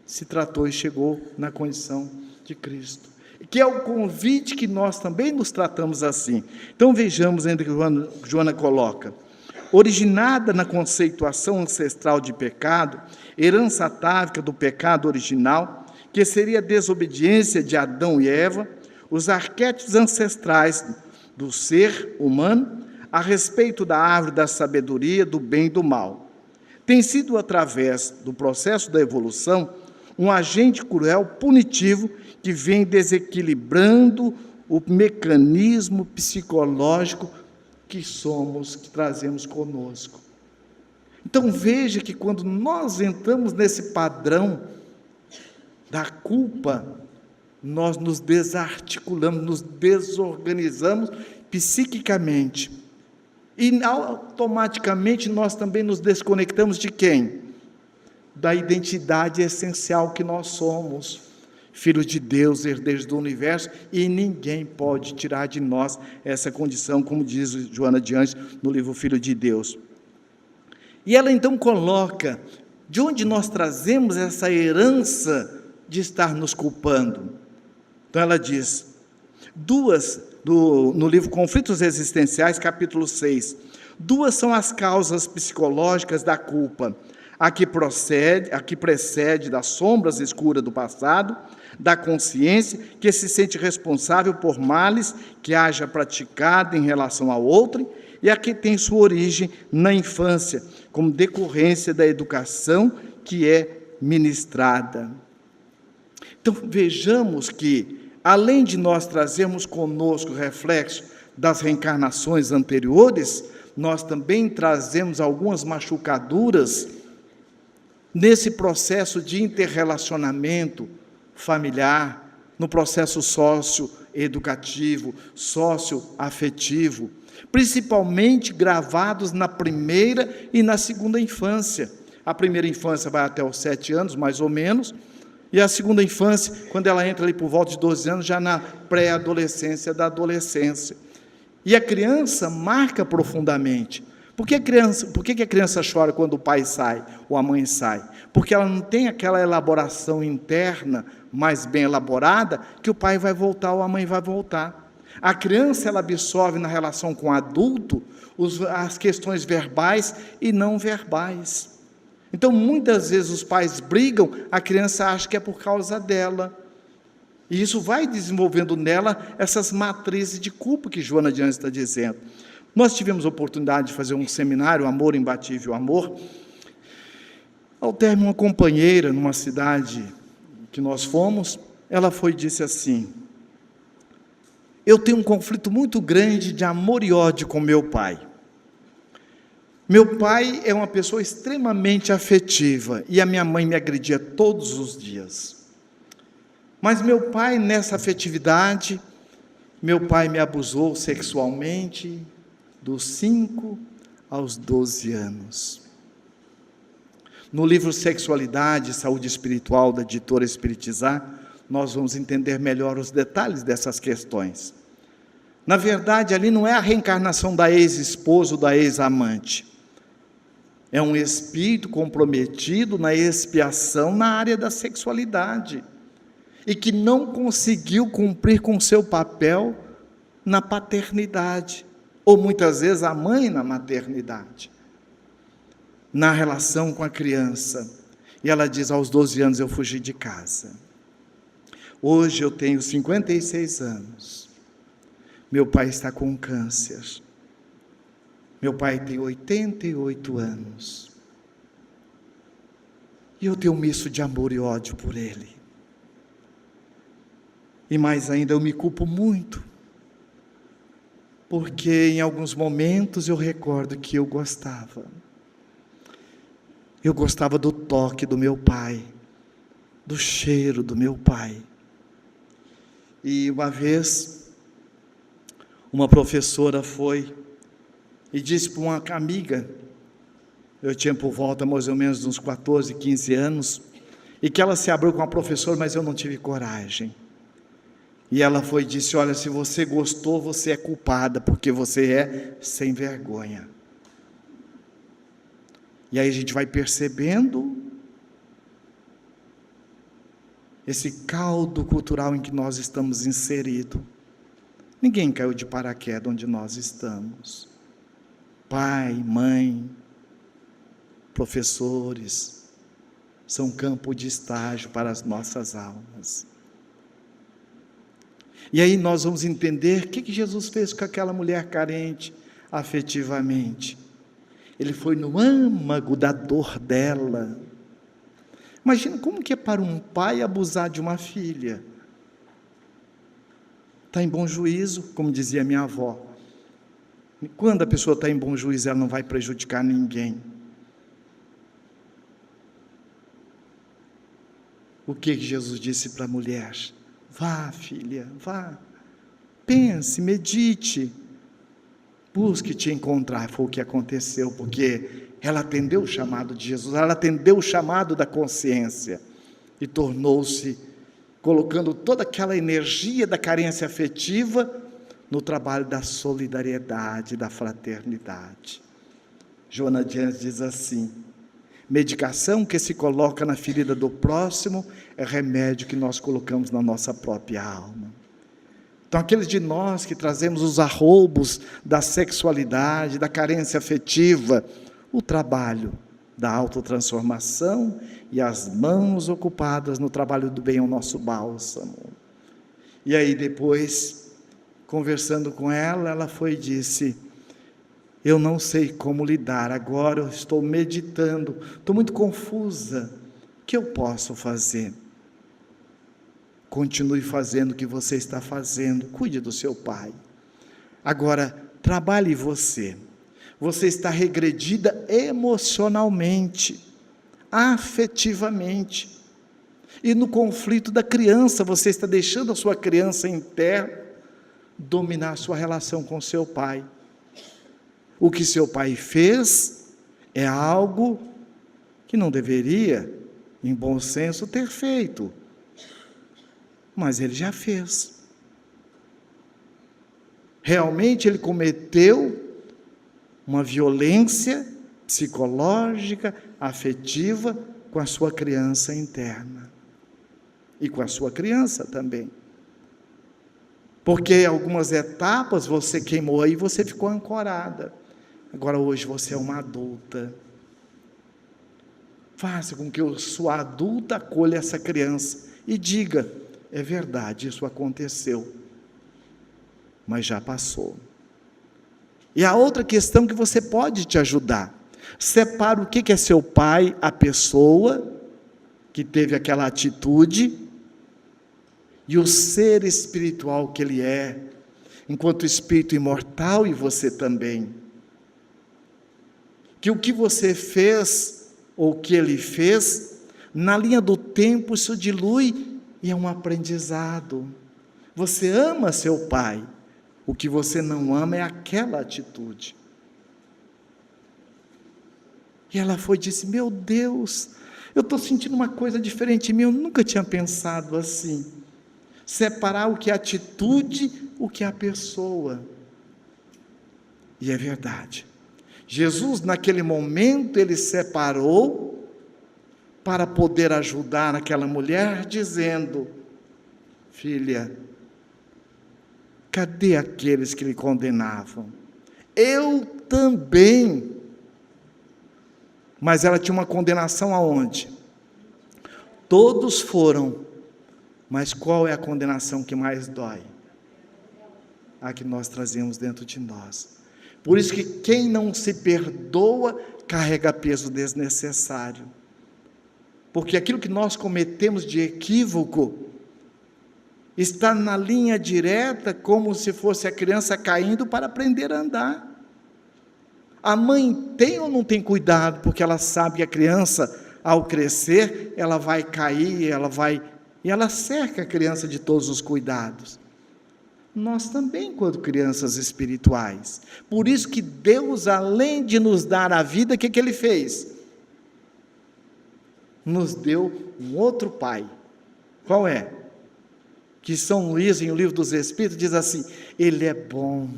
se tratou e chegou na condição de Cristo. Que é o convite que nós também nos tratamos assim. Então vejamos ainda que Joana coloca. Originada na conceituação ancestral de pecado, herança atávica do pecado original, que seria a desobediência de Adão e Eva, os arquétipos ancestrais do ser humano, a respeito da árvore da sabedoria, do bem e do mal. Tem sido, através do processo da evolução, um agente cruel, punitivo, que vem desequilibrando o mecanismo psicológico que somos, que trazemos conosco. Então veja que quando nós entramos nesse padrão da culpa, nós nos desarticulamos, nos desorganizamos psiquicamente. E automaticamente nós também nos desconectamos de quem? Da identidade essencial que nós somos. Filhos de Deus, herdeiros do universo, e ninguém pode tirar de nós essa condição, como diz Joana de Anjos no livro Filho de Deus. E ela então coloca de onde nós trazemos essa herança de estar nos culpando. Então ela diz, no livro Conflitos Existenciais, capítulo 6, 2 são as causas psicológicas da culpa, a que precede das sombras escuras do passado, da consciência que se sente responsável por males que haja praticado em relação ao outro, e a que tem sua origem na infância, como decorrência da educação que é ministrada. Então vejamos que, além de nós trazermos conosco o reflexo das reencarnações anteriores, nós também trazemos algumas machucaduras nesse processo de interrelacionamento familiar, no processo socioeducativo, socioafetivo, principalmente gravados na primeira e na segunda infância. A primeira infância vai até os 7 anos, mais ou menos, e a segunda infância, quando ela entra ali por volta de 12 anos, já na pré-adolescência da adolescência. E a criança marca profundamente. Por que a criança chora quando o pai sai ou a mãe sai? Porque ela não tem aquela elaboração interna mais bem elaborada que o pai vai voltar ou a mãe vai voltar. A criança, ela absorve na relação com o adulto as questões verbais e não verbais. Então, muitas vezes os pais brigam, a criança acha que é por causa dela. E isso vai desenvolvendo nela essas matrizes de culpa que Joana de Anjos está dizendo. Nós tivemos a oportunidade de fazer um seminário, Amor Imbatível Amor. Ao término, uma companheira, numa cidade que nós fomos, ela foi e disse assim: eu tenho um conflito muito grande de amor e ódio com meu pai. Meu pai é uma pessoa extremamente afetiva, e a minha mãe me agredia todos os dias. Mas meu pai, nessa afetividade, meu pai me abusou sexualmente dos 5 aos 12 anos. No livro Sexualidade e Saúde Espiritual, da editora Espiritizar, nós vamos entender melhor os detalhes dessas questões. Na verdade, ali não é a reencarnação da ex-esposa ou da ex-amante. É um espírito comprometido na expiação na área da sexualidade e que não conseguiu cumprir com seu papel na paternidade, ou muitas vezes a mãe na maternidade, na relação com a criança. E ela diz, aos 12 anos eu fugi de casa. Hoje eu tenho 56 anos. Meu pai está com câncer. Meu pai tem 88 anos. E eu tenho um misto de amor e ódio por ele. E mais ainda, eu me culpo muito. Porque em alguns momentos eu recordo que eu gostava. Eu gostava do toque do meu pai, do cheiro do meu pai. E uma vez, uma professora foi e disse para uma amiga, eu tinha por volta mais ou menos uns 14, 15 anos, e que ela se abriu com a professora, mas eu não tive coragem. E ela foi e disse, olha, se você gostou, você é culpada, porque você é sem vergonha. E aí a gente vai percebendo esse caldo cultural em que nós estamos inseridos. Ninguém caiu de paraquedas onde nós estamos. Pai, mãe, professores, são campo de estágio para as nossas almas. E aí nós vamos entender o que Jesus fez com aquela mulher carente afetivamente. Ele foi no âmago da dor dela. Imagina como que é para um pai abusar de uma filha. Está em bom juízo, como dizia minha avó. Quando a pessoa está em bom juízo, ela não vai prejudicar ninguém. O que Jesus disse para a mulher? Vá, filha, vá. Pense, medite. Busque te encontrar. Foi o que aconteceu, porque ela atendeu o chamado de Jesus, ela atendeu o chamado da consciência e tornou-se, colocando toda aquela energia da carência afetiva no trabalho da solidariedade, da fraternidade. Joana de Ângeles diz assim: medicação que se coloca na ferida do próximo é remédio que nós colocamos na nossa própria alma. Então, aqueles de nós que trazemos os arroubos da sexualidade, da carência afetiva, o trabalho da autotransformação e as mãos ocupadas no trabalho do bem é o nosso bálsamo. E aí depois, conversando com ela, ela foi e disse: eu não sei como lidar, agora eu estou meditando, estou muito confusa, o que eu posso fazer? Continue fazendo o que você está fazendo, cuide do seu pai. Agora, trabalhe você. Você está regredida emocionalmente, afetivamente. E no conflito da criança, você está deixando a sua criança interna dominar a sua relação com seu pai. O que seu pai fez é algo que não deveria, em bom senso, ter feito. Mas ele já fez. Realmente ele cometeu uma violência psicológica, afetiva, com a sua criança interna. E com a sua criança também. Porque algumas etapas você queimou aí, você ficou ancorada. Agora hoje você é uma adulta. Faça com que a sua adulta acolha essa criança e diga: é verdade, isso aconteceu, mas já passou. E a outra questão que você pode te ajudar: separa o que é seu pai, a pessoa que teve aquela atitude, e o ser espiritual que ele é, enquanto espírito imortal, e você também. Que o que você fez, ou o que ele fez, na linha do tempo isso dilui, e é um aprendizado. Você ama seu pai, o que você não ama é aquela atitude. E ela foi e disse: meu Deus, eu estou sentindo uma coisa diferente em mim, eu nunca tinha pensado assim. Separar o que é atitude, o que é a pessoa. E é verdade. Jesus, naquele momento, ele separou para poder ajudar aquela mulher, dizendo: filha, cadê aqueles que lhe condenavam? Eu também. Mas ela tinha uma condenação aonde? Todos foram, mas qual é a condenação que mais dói? A que nós trazemos dentro de nós. Por isso que quem não se perdoa, carrega peso desnecessário. Porque aquilo que nós cometemos de equívoco está na linha direta, como se fosse a criança caindo para aprender a andar. A mãe tem ou não tem cuidado, porque ela sabe que a criança, ao crescer, ela vai cair, e ela cerca a criança de todos os cuidados. Nós também, quando crianças espirituais. Por isso que Deus, além de nos dar a vida, o que Ele fez? Nos deu um outro pai. Qual é? Que São Luís, em O Livro dos Espíritos, diz assim: Ele é bom,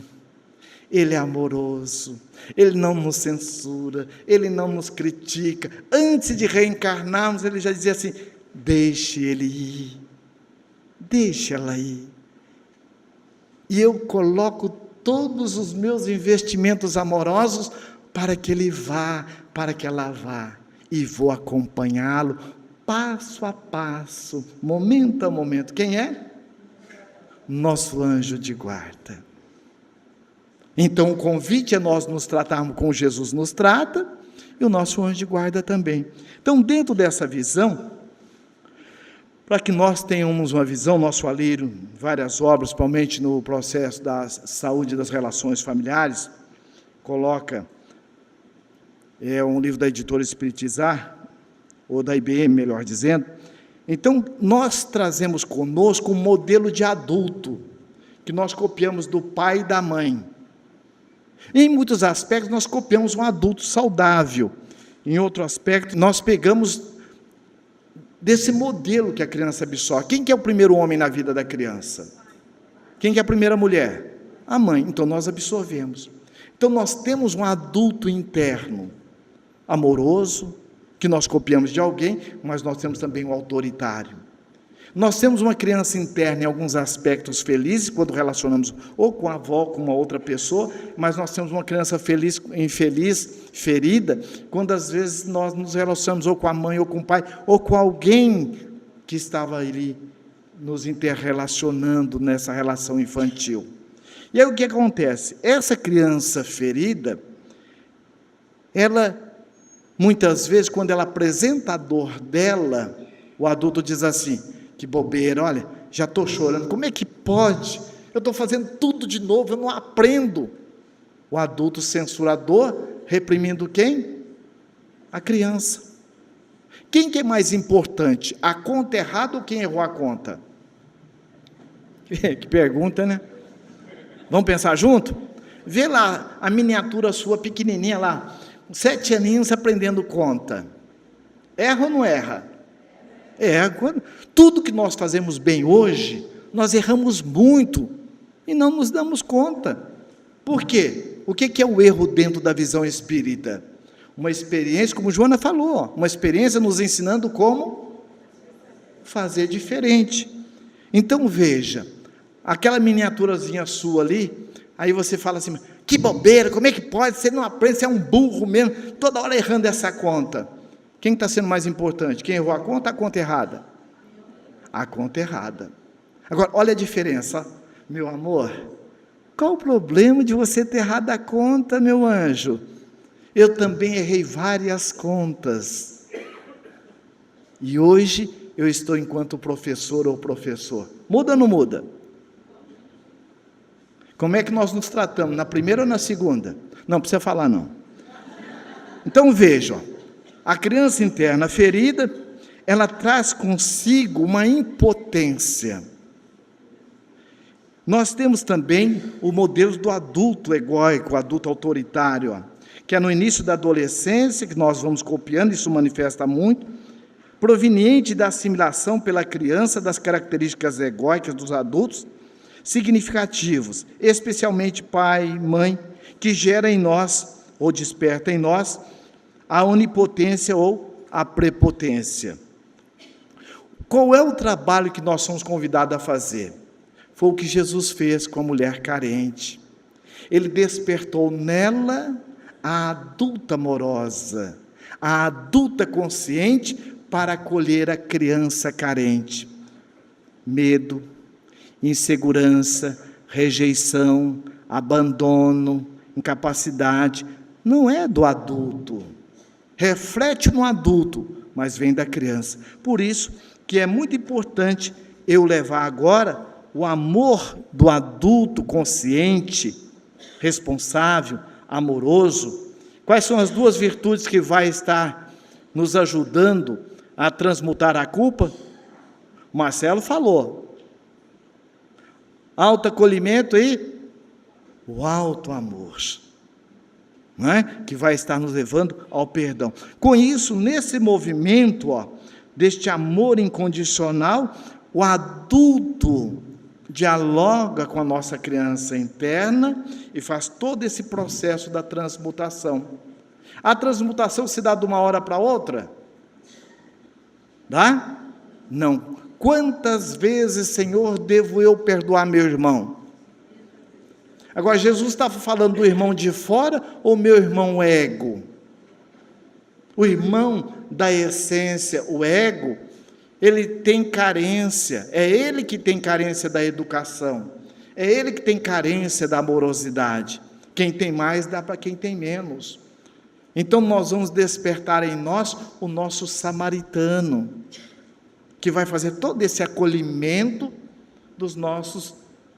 Ele é amoroso, Ele não nos censura, Ele não nos critica. Antes de reencarnarmos, Ele já dizia assim: deixe ele ir, deixe ela ir. E eu coloco todos os meus investimentos amorosos para que ele vá, para que ela vá. E vou acompanhá-lo passo a passo, momento a momento. Quem é? Nosso anjo de guarda. Então o convite é nós nos tratarmos como Jesus nos trata, e o nosso anjo de guarda também. Então, dentro dessa visão, para que nós tenhamos uma visão, nosso alírio, várias obras, principalmente no processo da saúde das relações familiares, coloca, um livro da editora Espiritizar, ou da IBM, melhor dizendo, Então, nós trazemos conosco um modelo de adulto, que nós copiamos do pai e da mãe. Em muitos aspectos, nós copiamos um adulto saudável. Em outro aspecto, nós pegamos desse modelo que a criança absorve. Quem que é o primeiro homem na vida da criança? Quem que é a primeira mulher? A mãe. Então, nós absorvemos. Então, nós temos um adulto interno, amoroso, que nós copiamos de alguém, mas nós temos também um autoritário. Nós temos uma criança interna em alguns aspectos felizes, quando relacionamos ou com a avó, com uma outra pessoa, mas nós temos uma criança infeliz, ferida, quando às vezes nós nos relacionamos ou com a mãe, ou com o pai, ou com alguém que estava ali nos interrelacionando nessa relação infantil. E aí o que acontece? Essa criança ferida, ela, muitas vezes, quando ela apresenta a dor dela, o adulto diz assim: que bobeira, olha, já estou chorando, como é que pode? Eu estou fazendo tudo de novo, eu não aprendo. O adulto censurador, reprimindo quem? A criança. Quem que é mais importante, a conta errada ou quem errou a conta? Que pergunta, né? Vamos pensar junto? Vê lá a miniatura sua pequenininha lá, 7 aninhos aprendendo conta. Erra ou não erra? Tudo que nós fazemos bem hoje, nós erramos muito e não nos damos conta. Por quê? O que é o erro dentro da visão espírita? Uma experiência, como Joana falou, uma experiência nos ensinando como fazer diferente. Então veja, aquela miniaturazinha sua ali, aí você fala assim: que bobeira, como é que pode? Você não aprende, você é um burro mesmo, toda hora errando essa conta. Quem está sendo mais importante? Quem errou a conta ou a conta errada? A conta errada. Agora, olha a diferença. Meu amor, qual o problema de você ter errado a conta, meu anjo? Eu também errei várias contas. E hoje eu estou enquanto professor ou professor. Muda ou não muda? Como é que nós nos tratamos? Na primeira ou na segunda? Não precisa falar, não. Então vejam. A criança interna ferida, ela traz consigo uma impotência. Nós temos também o modelo do adulto egóico, o adulto autoritário, que é no início da adolescência, que nós vamos copiando, isso manifesta muito, proveniente da assimilação pela criança das características egóicas dos adultos, significativos, especialmente pai, mãe, que gera em nós, ou desperta em nós, a onipotência ou a prepotência. Qual é o trabalho que nós somos convidados a fazer? Foi o que Jesus fez com a mulher carente. Ele despertou nela a adulta amorosa, a adulta consciente para acolher a criança carente. Medo, insegurança, rejeição, abandono, incapacidade, não é do adulto. Reflete no adulto, mas vem da criança. Por isso que é muito importante eu levar agora o amor do adulto consciente, responsável, amoroso. Quais são as duas virtudes que vai estar nos ajudando a transmutar a culpa? O Marcelo falou. Autoacolhimento e o alto amor. Não é? Que vai estar nos levando ao perdão. Com isso, nesse movimento, deste amor incondicional, o adulto dialoga com a nossa criança interna e faz todo esse processo da transmutação. A transmutação se dá de uma hora para outra? Dá? Não. Quantas vezes, Senhor, devo eu perdoar meu irmão? Agora, Jesus estava falando do irmão de fora ou meu irmão ego? O irmão da essência, o ego, ele tem carência, é ele que tem carência da educação, é ele que tem carência da amorosidade. Quem tem mais dá para quem tem menos. Então nós vamos despertar em nós o nosso samaritano, que vai fazer todo esse acolhimento dos nossos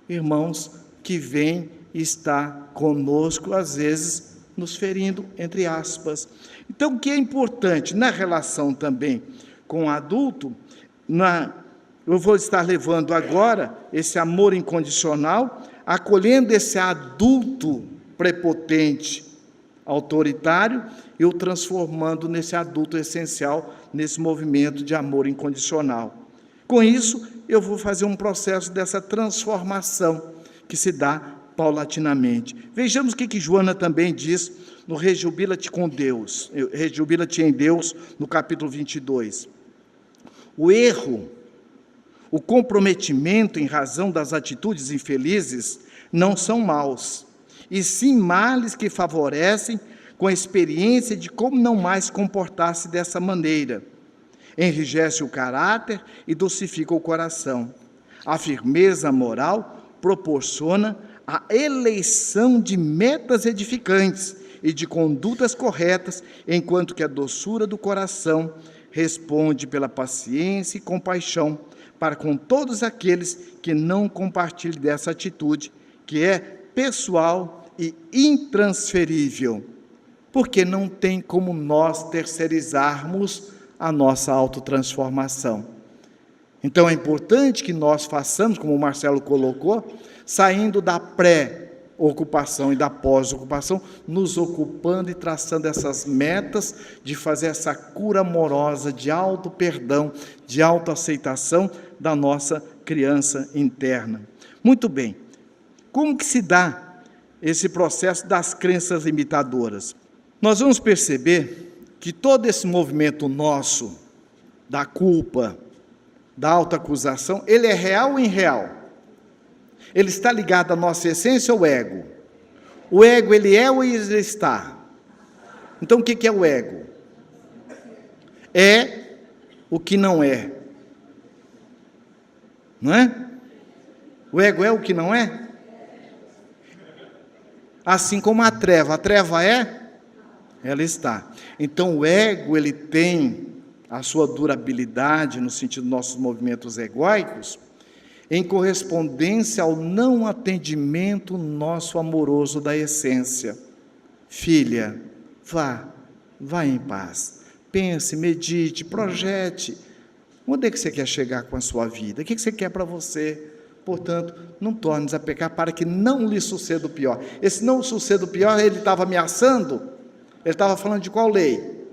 irmãos que vêm e está conosco, às vezes nos ferindo, entre aspas. Então, o que é importante na relação também com o adulto eu vou estar levando agora esse amor incondicional, acolhendo esse adulto prepotente, autoritário, e o transformando nesse adulto essencial, nesse movimento de amor incondicional. Com isso, eu vou fazer um processo dessa transformação que se dá paulatinamente. Vejamos o que Joana também diz no Rejubila-te com Deus, Rejubila-te em Deus, no capítulo 22. O erro, o comprometimento em razão das atitudes infelizes não são maus, e sim males que favorecem com a experiência de como não mais comportar-se dessa maneira. Enrijece o caráter e docifica o coração. A firmeza moral proporciona a eleição de metas edificantes e de condutas corretas, enquanto que a doçura do coração responde pela paciência e compaixão para com todos aqueles que não compartilham dessa atitude, que é pessoal e intransferível, porque não tem como nós terceirizarmos a nossa autotransformação. Então é importante que nós façamos, como o Marcelo colocou, saindo da pré-ocupação e da pós-ocupação, nos ocupando e traçando essas metas de fazer essa cura amorosa de auto-perdão, de autoaceitação da nossa criança interna. Muito bem. Como que se dá esse processo das crenças limitadoras? Nós vamos perceber que todo esse movimento nosso, da culpa, da autoacusação, ele é real ou irreal? Ele está ligado à nossa essência ou ego? O ego, ele é ou ele está? Então, o que é o ego? É o que não é. Não é? O ego é o que não é? Assim como a treva é? Ela está. Então, o ego, ele tem a sua durabilidade, no sentido dos nossos movimentos egóicos, em correspondência ao não atendimento nosso amoroso da essência. Filha, vá em paz. Pense, medite, projete. Onde é que você quer chegar com a sua vida? O que você quer para você? Portanto, não torne-nos a pecar para que não lhe suceda o pior. Esse não suceda o pior, ele estava ameaçando. Ele estava falando de qual lei?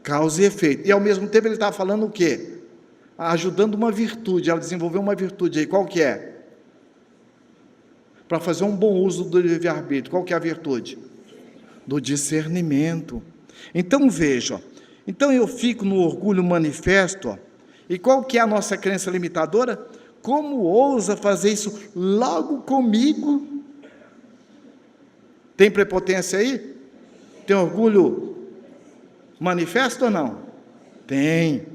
Causa e efeito. E ao mesmo tempo ele estava falando o quê? Ajudando uma virtude, ela desenvolveu uma virtude aí, qual que é? Para fazer um bom uso do livre-arbítrio, qual que é a virtude? Do discernimento. Então veja, então eu fico no orgulho manifesto, e qual que é a nossa crença limitadora? Como ousa fazer isso logo comigo? Tem prepotência aí? Tem orgulho manifesto ou não? Tem.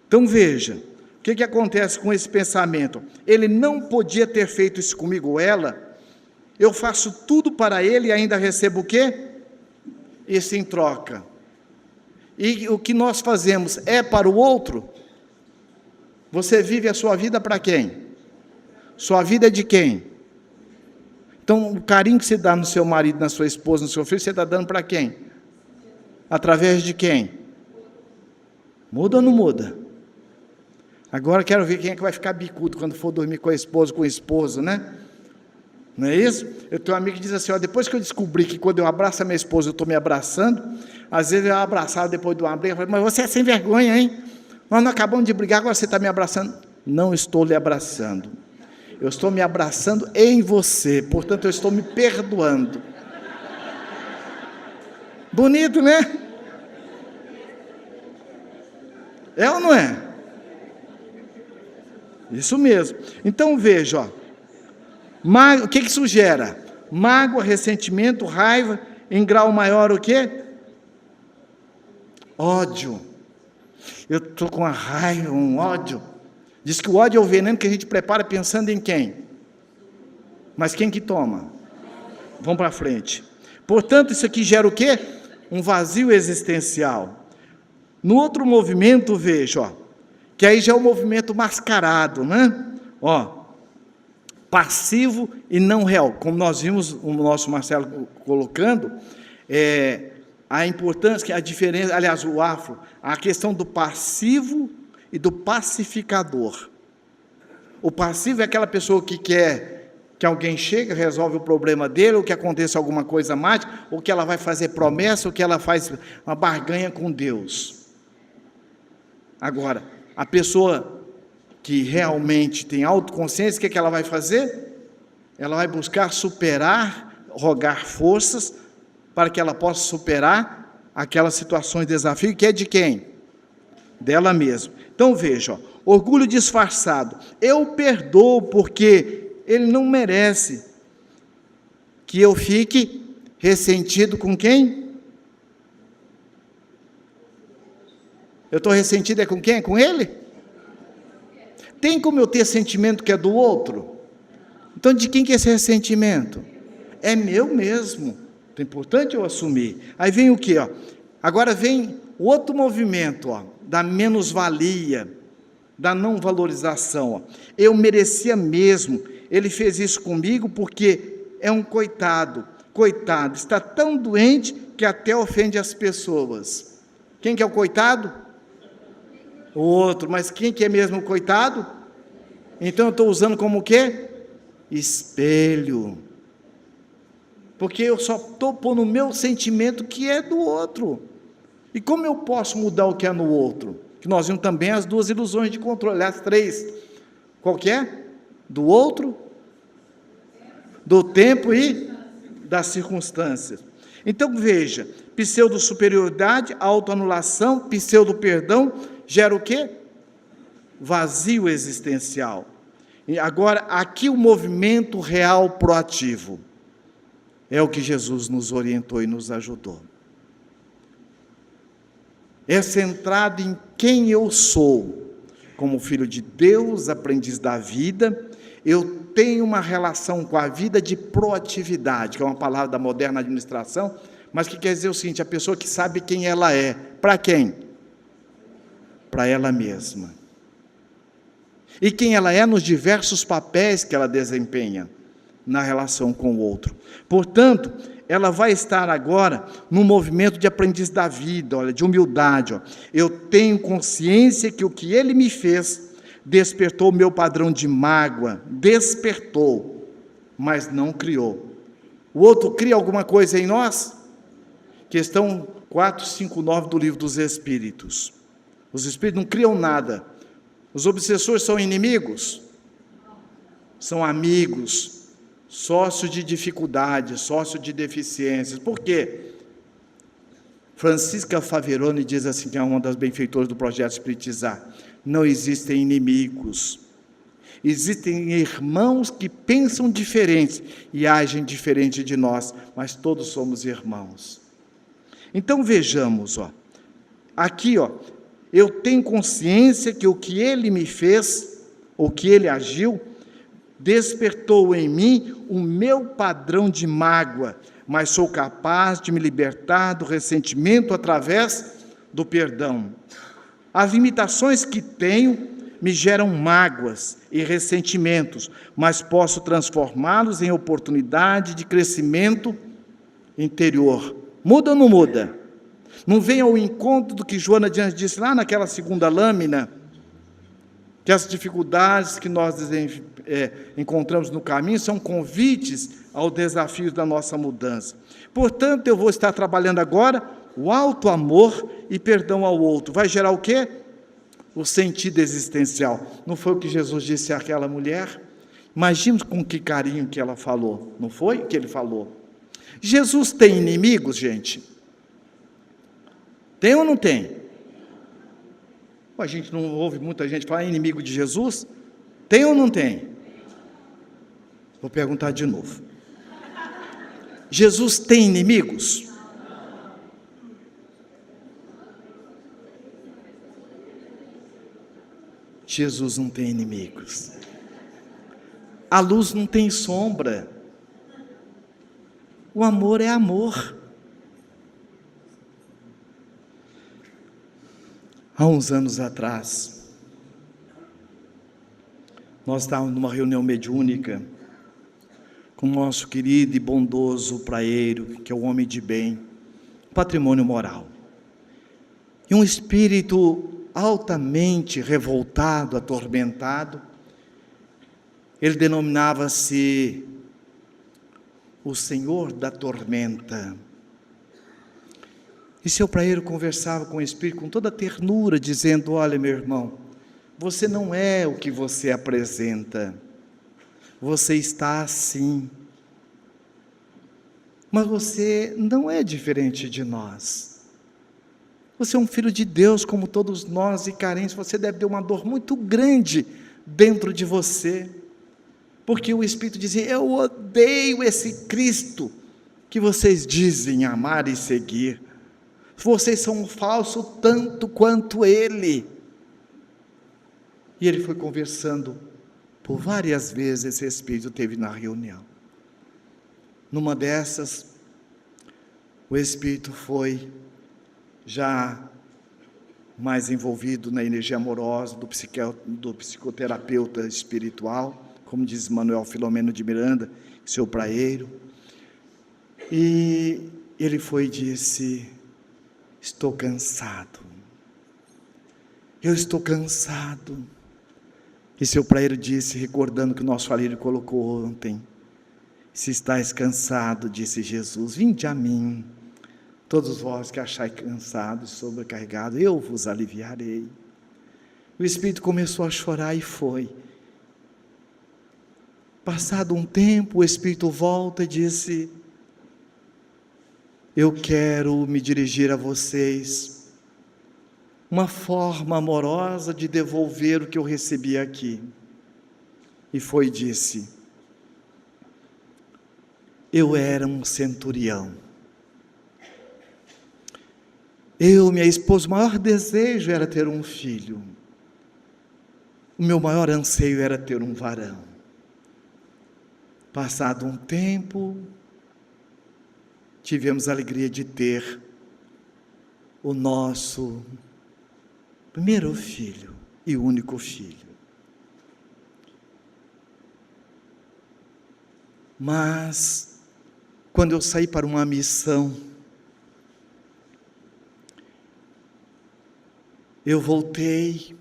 Então veja, o que acontece com esse pensamento? Ele não podia ter feito isso comigo ou ela, eu faço tudo para ele e ainda recebo o quê? Isso em troca. E o que nós fazemos é para o outro? Você vive a sua vida para quem? Sua vida é de quem? Então, o carinho que você dá no seu marido, na sua esposa, no seu filho, você está dando para quem? Através de quem? Muda ou não muda? Agora quero ver quem é que vai ficar bicudo quando for dormir com a esposa, com o esposo, né? Não é isso? Eu tenho um amigo que diz assim, ó, depois que eu descobri que quando eu abraço a minha esposa, eu estou me abraçando, às vezes eu abraçava depois de uma briga, eu falo, mas você é sem vergonha, hein? Nós não acabamos de brigar, agora você está me abraçando. Não estou lhe abraçando. Eu estou me abraçando em você, portanto eu estou me perdoando. Bonito, né? É ou não é? Isso mesmo. Então veja, ó, o que isso gera? Mágoa, ressentimento, raiva, em grau maior o quê? Ódio. Eu estou com uma raiva, um ódio. Diz que o ódio é o veneno que a gente prepara pensando em quem? Mas quem que toma? Vamos para frente. Portanto, isso aqui gera o quê? Um vazio existencial. No outro movimento, veja, ó, que aí já é o movimento mascarado, né? Ó, passivo e não real. Como nós vimos o nosso Marcelo colocando, a importância, a diferença, aliás, o afro, a questão do passivo e do pacificador. O passivo é aquela pessoa que quer que alguém chegue, resolve o problema dele, ou que aconteça alguma coisa mágica, ou que ela vai fazer promessa, ou que ela faz uma barganha com Deus. Agora, a pessoa que realmente tem autoconsciência, o que ela vai fazer? Ela vai buscar superar, rogar forças, para que ela possa superar aquelas situações de desafio, que é de quem? Dela mesma. Então veja, orgulho disfarçado. Eu perdoo porque ele não merece que eu fique ressentido com quem? Eu estou ressentido é com quem? Com ele? Tem como eu ter sentimento que é do outro? Então de quem que é esse ressentimento? É meu mesmo. É importante eu assumir. Aí vem o quê? Agora vem o outro movimento, da menos-valia, da não valorização. Eu merecia mesmo. Ele fez isso comigo porque é um coitado. Coitado, está tão doente que até ofende as pessoas. Quem que é o coitado? O outro. Mas quem que é mesmo o coitado? Então eu estou usando como o quê? Espelho. Porque eu só estou pondo o meu sentimento que é do outro. E como eu posso mudar o que é no outro? Que nós vimos também as duas ilusões de controle, as três. Qual que é? Do outro, do tempo e das circunstâncias. Então veja, pseudo-superioridade, autoanulação, pseudo-perdão, gera o quê? Vazio existencial. E agora, aqui o movimento real proativo. É o que Jesus nos orientou e nos ajudou. É centrado em quem eu sou. Como filho de Deus, aprendiz da vida, eu tenho uma relação com a vida de proatividade, que é uma palavra da moderna administração, mas que quer dizer o seguinte, a pessoa que sabe quem ela é. Para quem? Para ela mesma. E quem ela é nos diversos papéis que ela desempenha na relação com o outro. Portanto, ela vai estar agora num movimento de aprendiz da vida, olha, de humildade. Eu tenho consciência que o que ele me fez despertou o meu padrão de mágoa, despertou, mas não criou. O outro cria alguma coisa em nós? Questão 459 do Livro dos Espíritos. Os espíritos não criam nada. Os obsessores são inimigos? São amigos, sócio de dificuldades, sócio de deficiências. Por quê? Francisca Faveroni diz assim, que é uma das benfeitoras do projeto Espiritizar, não existem inimigos, existem irmãos que pensam diferentes e agem diferente de nós, mas todos somos irmãos. Então vejamos, aqui, eu tenho consciência que o que ele me fez, o que ele agiu, despertou em mim o meu padrão de mágoa, mas sou capaz de me libertar do ressentimento através do perdão. As limitações que tenho me geram mágoas e ressentimentos, mas posso transformá-los em oportunidade de crescimento interior. Muda ou não muda? Não vem ao encontro do que Joana de Anjos disse lá naquela segunda lâmina, que as dificuldades que nós encontramos no caminho são convites ao desafio da nossa mudança. Portanto, eu vou estar trabalhando agora o alto amor e perdão ao outro. Vai gerar o quê? O sentido existencial. Não foi o que Jesus disse àquela mulher? Imagina com que carinho que ela falou. Não foi o que ele falou? Jesus tem inimigos, gente? Tem ou não tem? A gente não ouve muita gente falar inimigo de Jesus? Tem ou não tem? Vou perguntar de novo. Jesus tem inimigos? Jesus não tem inimigos. A luz não tem sombra. O amor é amor. Há uns anos atrás, nós estávamos numa reunião mediúnica com o nosso querido e bondoso praeiro, que é o homem de bem, patrimônio moral. E um espírito altamente revoltado, atormentado, ele denominava-se o Senhor da Tormenta. E seu praeiro conversava com o espírito com toda ternura, dizendo: olha, meu irmão, você não é o que você apresenta, você está assim, mas você não é diferente de nós, você é um filho de Deus como todos nós e carentes, você deve ter uma dor muito grande dentro de você, porque o Espírito dizia: eu odeio esse Cristo que vocês dizem amar e seguir, vocês são um falso tanto quanto Ele. E ele foi conversando por várias vezes, esse Espírito teve na reunião. Numa dessas, o Espírito foi já mais envolvido na energia amorosa do psicoterapeuta espiritual, como diz Manuel Filomeno de Miranda, seu praeiro. E ele foi e disse: estou cansado. Eu estou cansado. E seu praeiro disse, recordando que o nosso alírio colocou ontem: se estáis cansado, disse Jesus, vinde a mim, todos vós que achais cansados e sobrecarregados, eu vos aliviarei. O Espírito começou a chorar e foi. Passado um tempo, o Espírito volta e disse: eu quero me dirigir a vocês, uma forma amorosa de devolver o que eu recebi aqui. E foi e disse: eu era um centurião. Eu, minha esposa, o maior desejo era ter um filho. O meu maior anseio era ter um varão. Passado um tempo, tivemos a alegria de ter o nosso primeiro filho e único filho. Mas, quando eu saí para uma missão, eu voltei,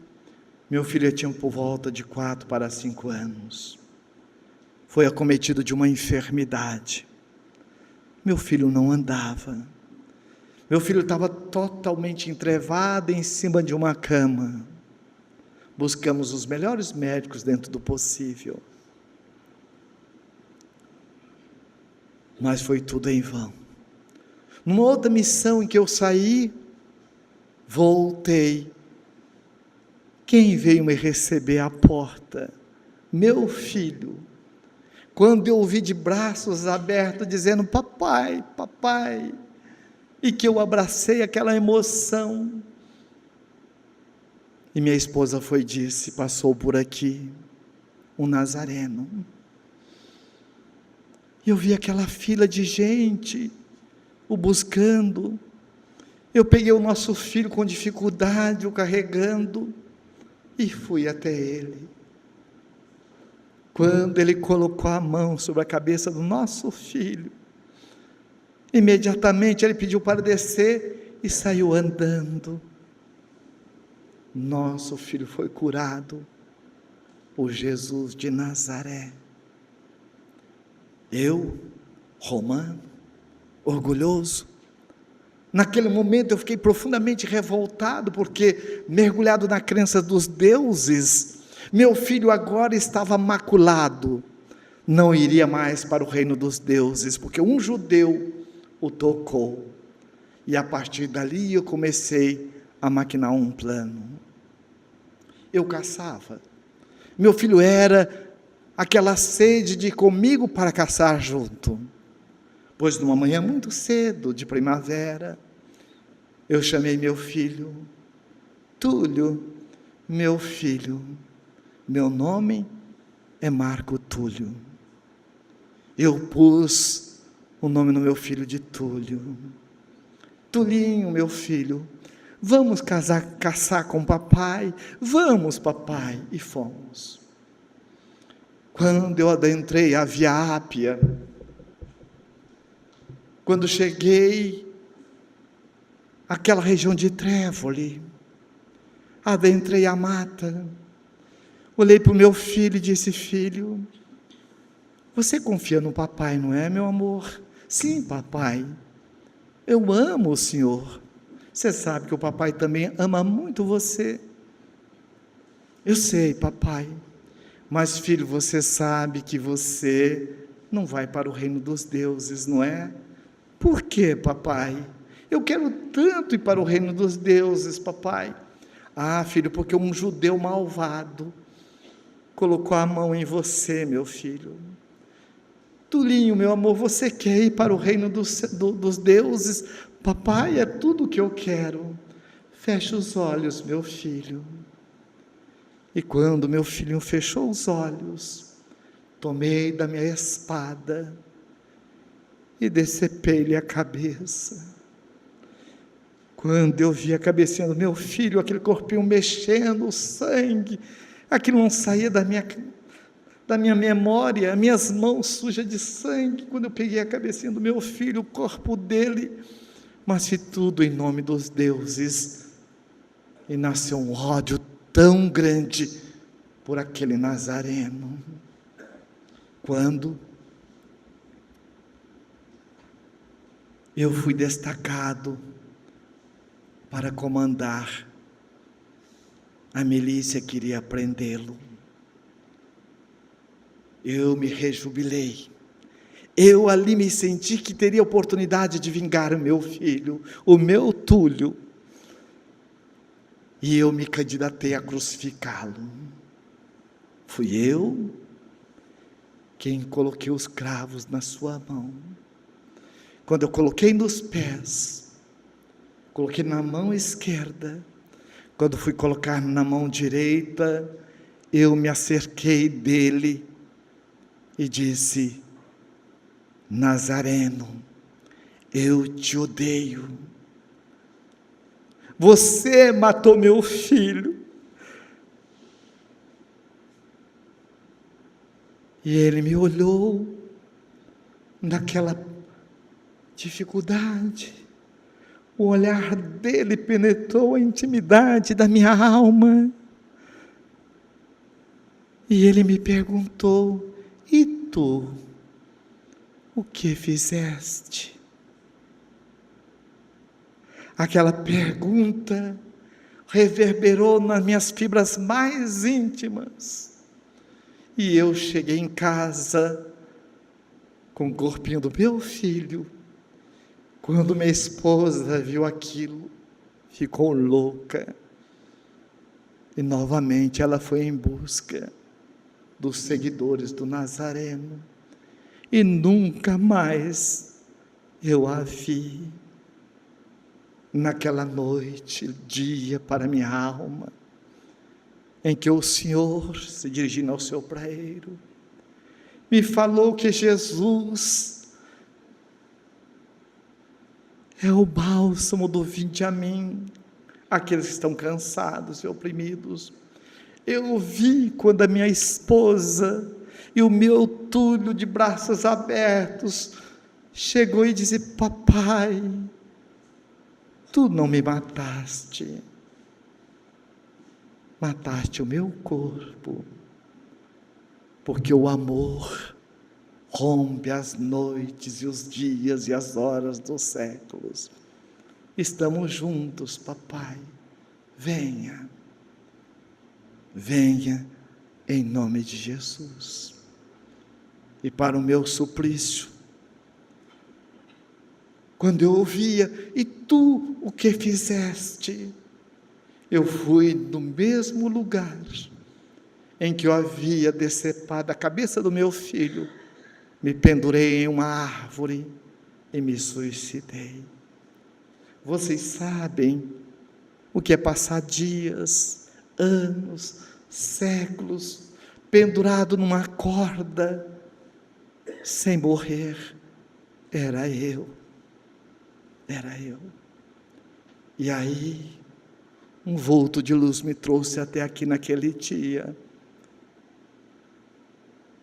meu filho tinha por volta de 4 para 5 anos, foi acometido de uma enfermidade, meu filho não andava, meu filho estava totalmente entrevado em cima de uma cama, buscamos os melhores médicos dentro do possível, mas foi tudo em vão. Numa outra missão em que eu saí, voltei, quem veio me receber à porta? Meu filho. Quando eu ouvi de braços abertos, dizendo: papai, papai, e que eu abracei aquela emoção, e minha esposa foi e disse: passou por aqui um nazareno, e eu vi aquela fila de gente, o buscando, eu peguei o nosso filho com dificuldade, o carregando, e fui até ele. Quando ele colocou a mão sobre a cabeça do nosso filho, imediatamente ele pediu para descer e saiu andando. Nosso filho foi curado, o Jesus de Nazaré. Eu, romano, orgulhoso, naquele momento eu fiquei profundamente revoltado, porque mergulhado na crença dos deuses, meu filho agora estava maculado, não iria mais para o reino dos deuses, porque um judeu o tocou, e a partir dali eu comecei a maquinar um plano. Eu caçava, meu filho era aquela sede de ir comigo para caçar junto, pois numa manhã muito cedo de primavera, eu chamei meu filho: Túlio, meu filho, meu nome é Marco Túlio. Eu pus o nome no meu filho de Túlio. Tulinho, meu filho, vamos caçar com papai? Vamos, papai. E fomos. Quando eu adentrei a Via Ápia, quando cheguei aquela região de Trévoli, adentrei a mata, olhei para o meu filho e disse: filho, você confia no papai, não é, meu amor? Sim, papai, eu amo o senhor. Você sabe que o papai também ama muito você. Eu sei, papai, mas filho, você sabe que você não vai para o reino dos deuses, não é? Por quê, papai? Eu quero tanto ir para o reino dos deuses, papai. Ah, filho, porque um judeu malvado colocou a mão em você, meu filho. Tulinho, meu amor, você quer ir para o reino dos deuses? Papai, é tudo o que eu quero. Feche os olhos, meu filho. E quando meu filho fechou os olhos, tomei da minha espada e decepei-lhe a cabeça. Quando eu vi a cabecinha do meu filho, aquele corpinho mexendo, o sangue, aquilo não saía da minha memória, minhas mãos sujas de sangue, quando eu peguei a cabecinha do meu filho, o corpo dele, mas fiz tudo em nome dos deuses, e nasceu um ódio tão grande por aquele nazareno. Quando eu fui destacado para comandar, a milícia queria prendê-lo. Eu me rejubilei. Eu ali me senti que teria oportunidade de vingar o meu filho, o meu Túlio. E eu me candidatei a crucificá-lo. Fui eu quem coloquei os cravos na sua mão. Quando eu coloquei nos pés, coloquei na mão esquerda, quando fui colocar na mão direita, eu me acerquei dele e disse: Nazareno, eu te odeio. Você matou meu filho. E ele me olhou naquela dificuldade. O olhar dele penetrou a intimidade da minha alma. E ele me perguntou: e tu, o que fizeste? Aquela pergunta reverberou nas minhas fibras mais íntimas. E eu cheguei em casa com o corpinho do meu filho. Quando minha esposa viu aquilo, ficou louca. E novamente ela foi em busca dos seguidores do Nazareno. E nunca mais eu a vi. Naquela noite, dia para minha alma, em que o Senhor, se dirigindo ao seu praeiro, me falou que Jesus é o bálsamo do vinde a mim, aqueles que estão cansados e oprimidos. Eu vi quando a minha esposa e o meu Túlio de braços abertos chegou e disse: papai, tu não me mataste, mataste o meu corpo, porque o amor rompe as noites e os dias e as horas dos séculos. Estamos juntos, papai, venha, venha em nome de Jesus. E para o meu suplício, quando eu ouvia: e tu o que fizeste? Eu fui no mesmo lugar em que eu havia decepado a cabeça do meu filho, me pendurei em uma árvore e me suicidei. Vocês sabem o que é passar dias, anos, séculos, pendurado numa corda, sem morrer. Era eu. E aí, um vulto de luz me trouxe até aqui naquele dia.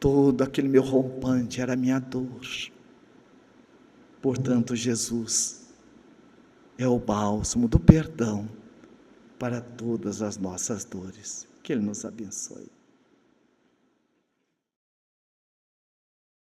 Todo aquele meu rompante era minha dor. Portanto, Jesus, é o bálsamo do perdão para todas as nossas dores. Que Ele nos abençoe.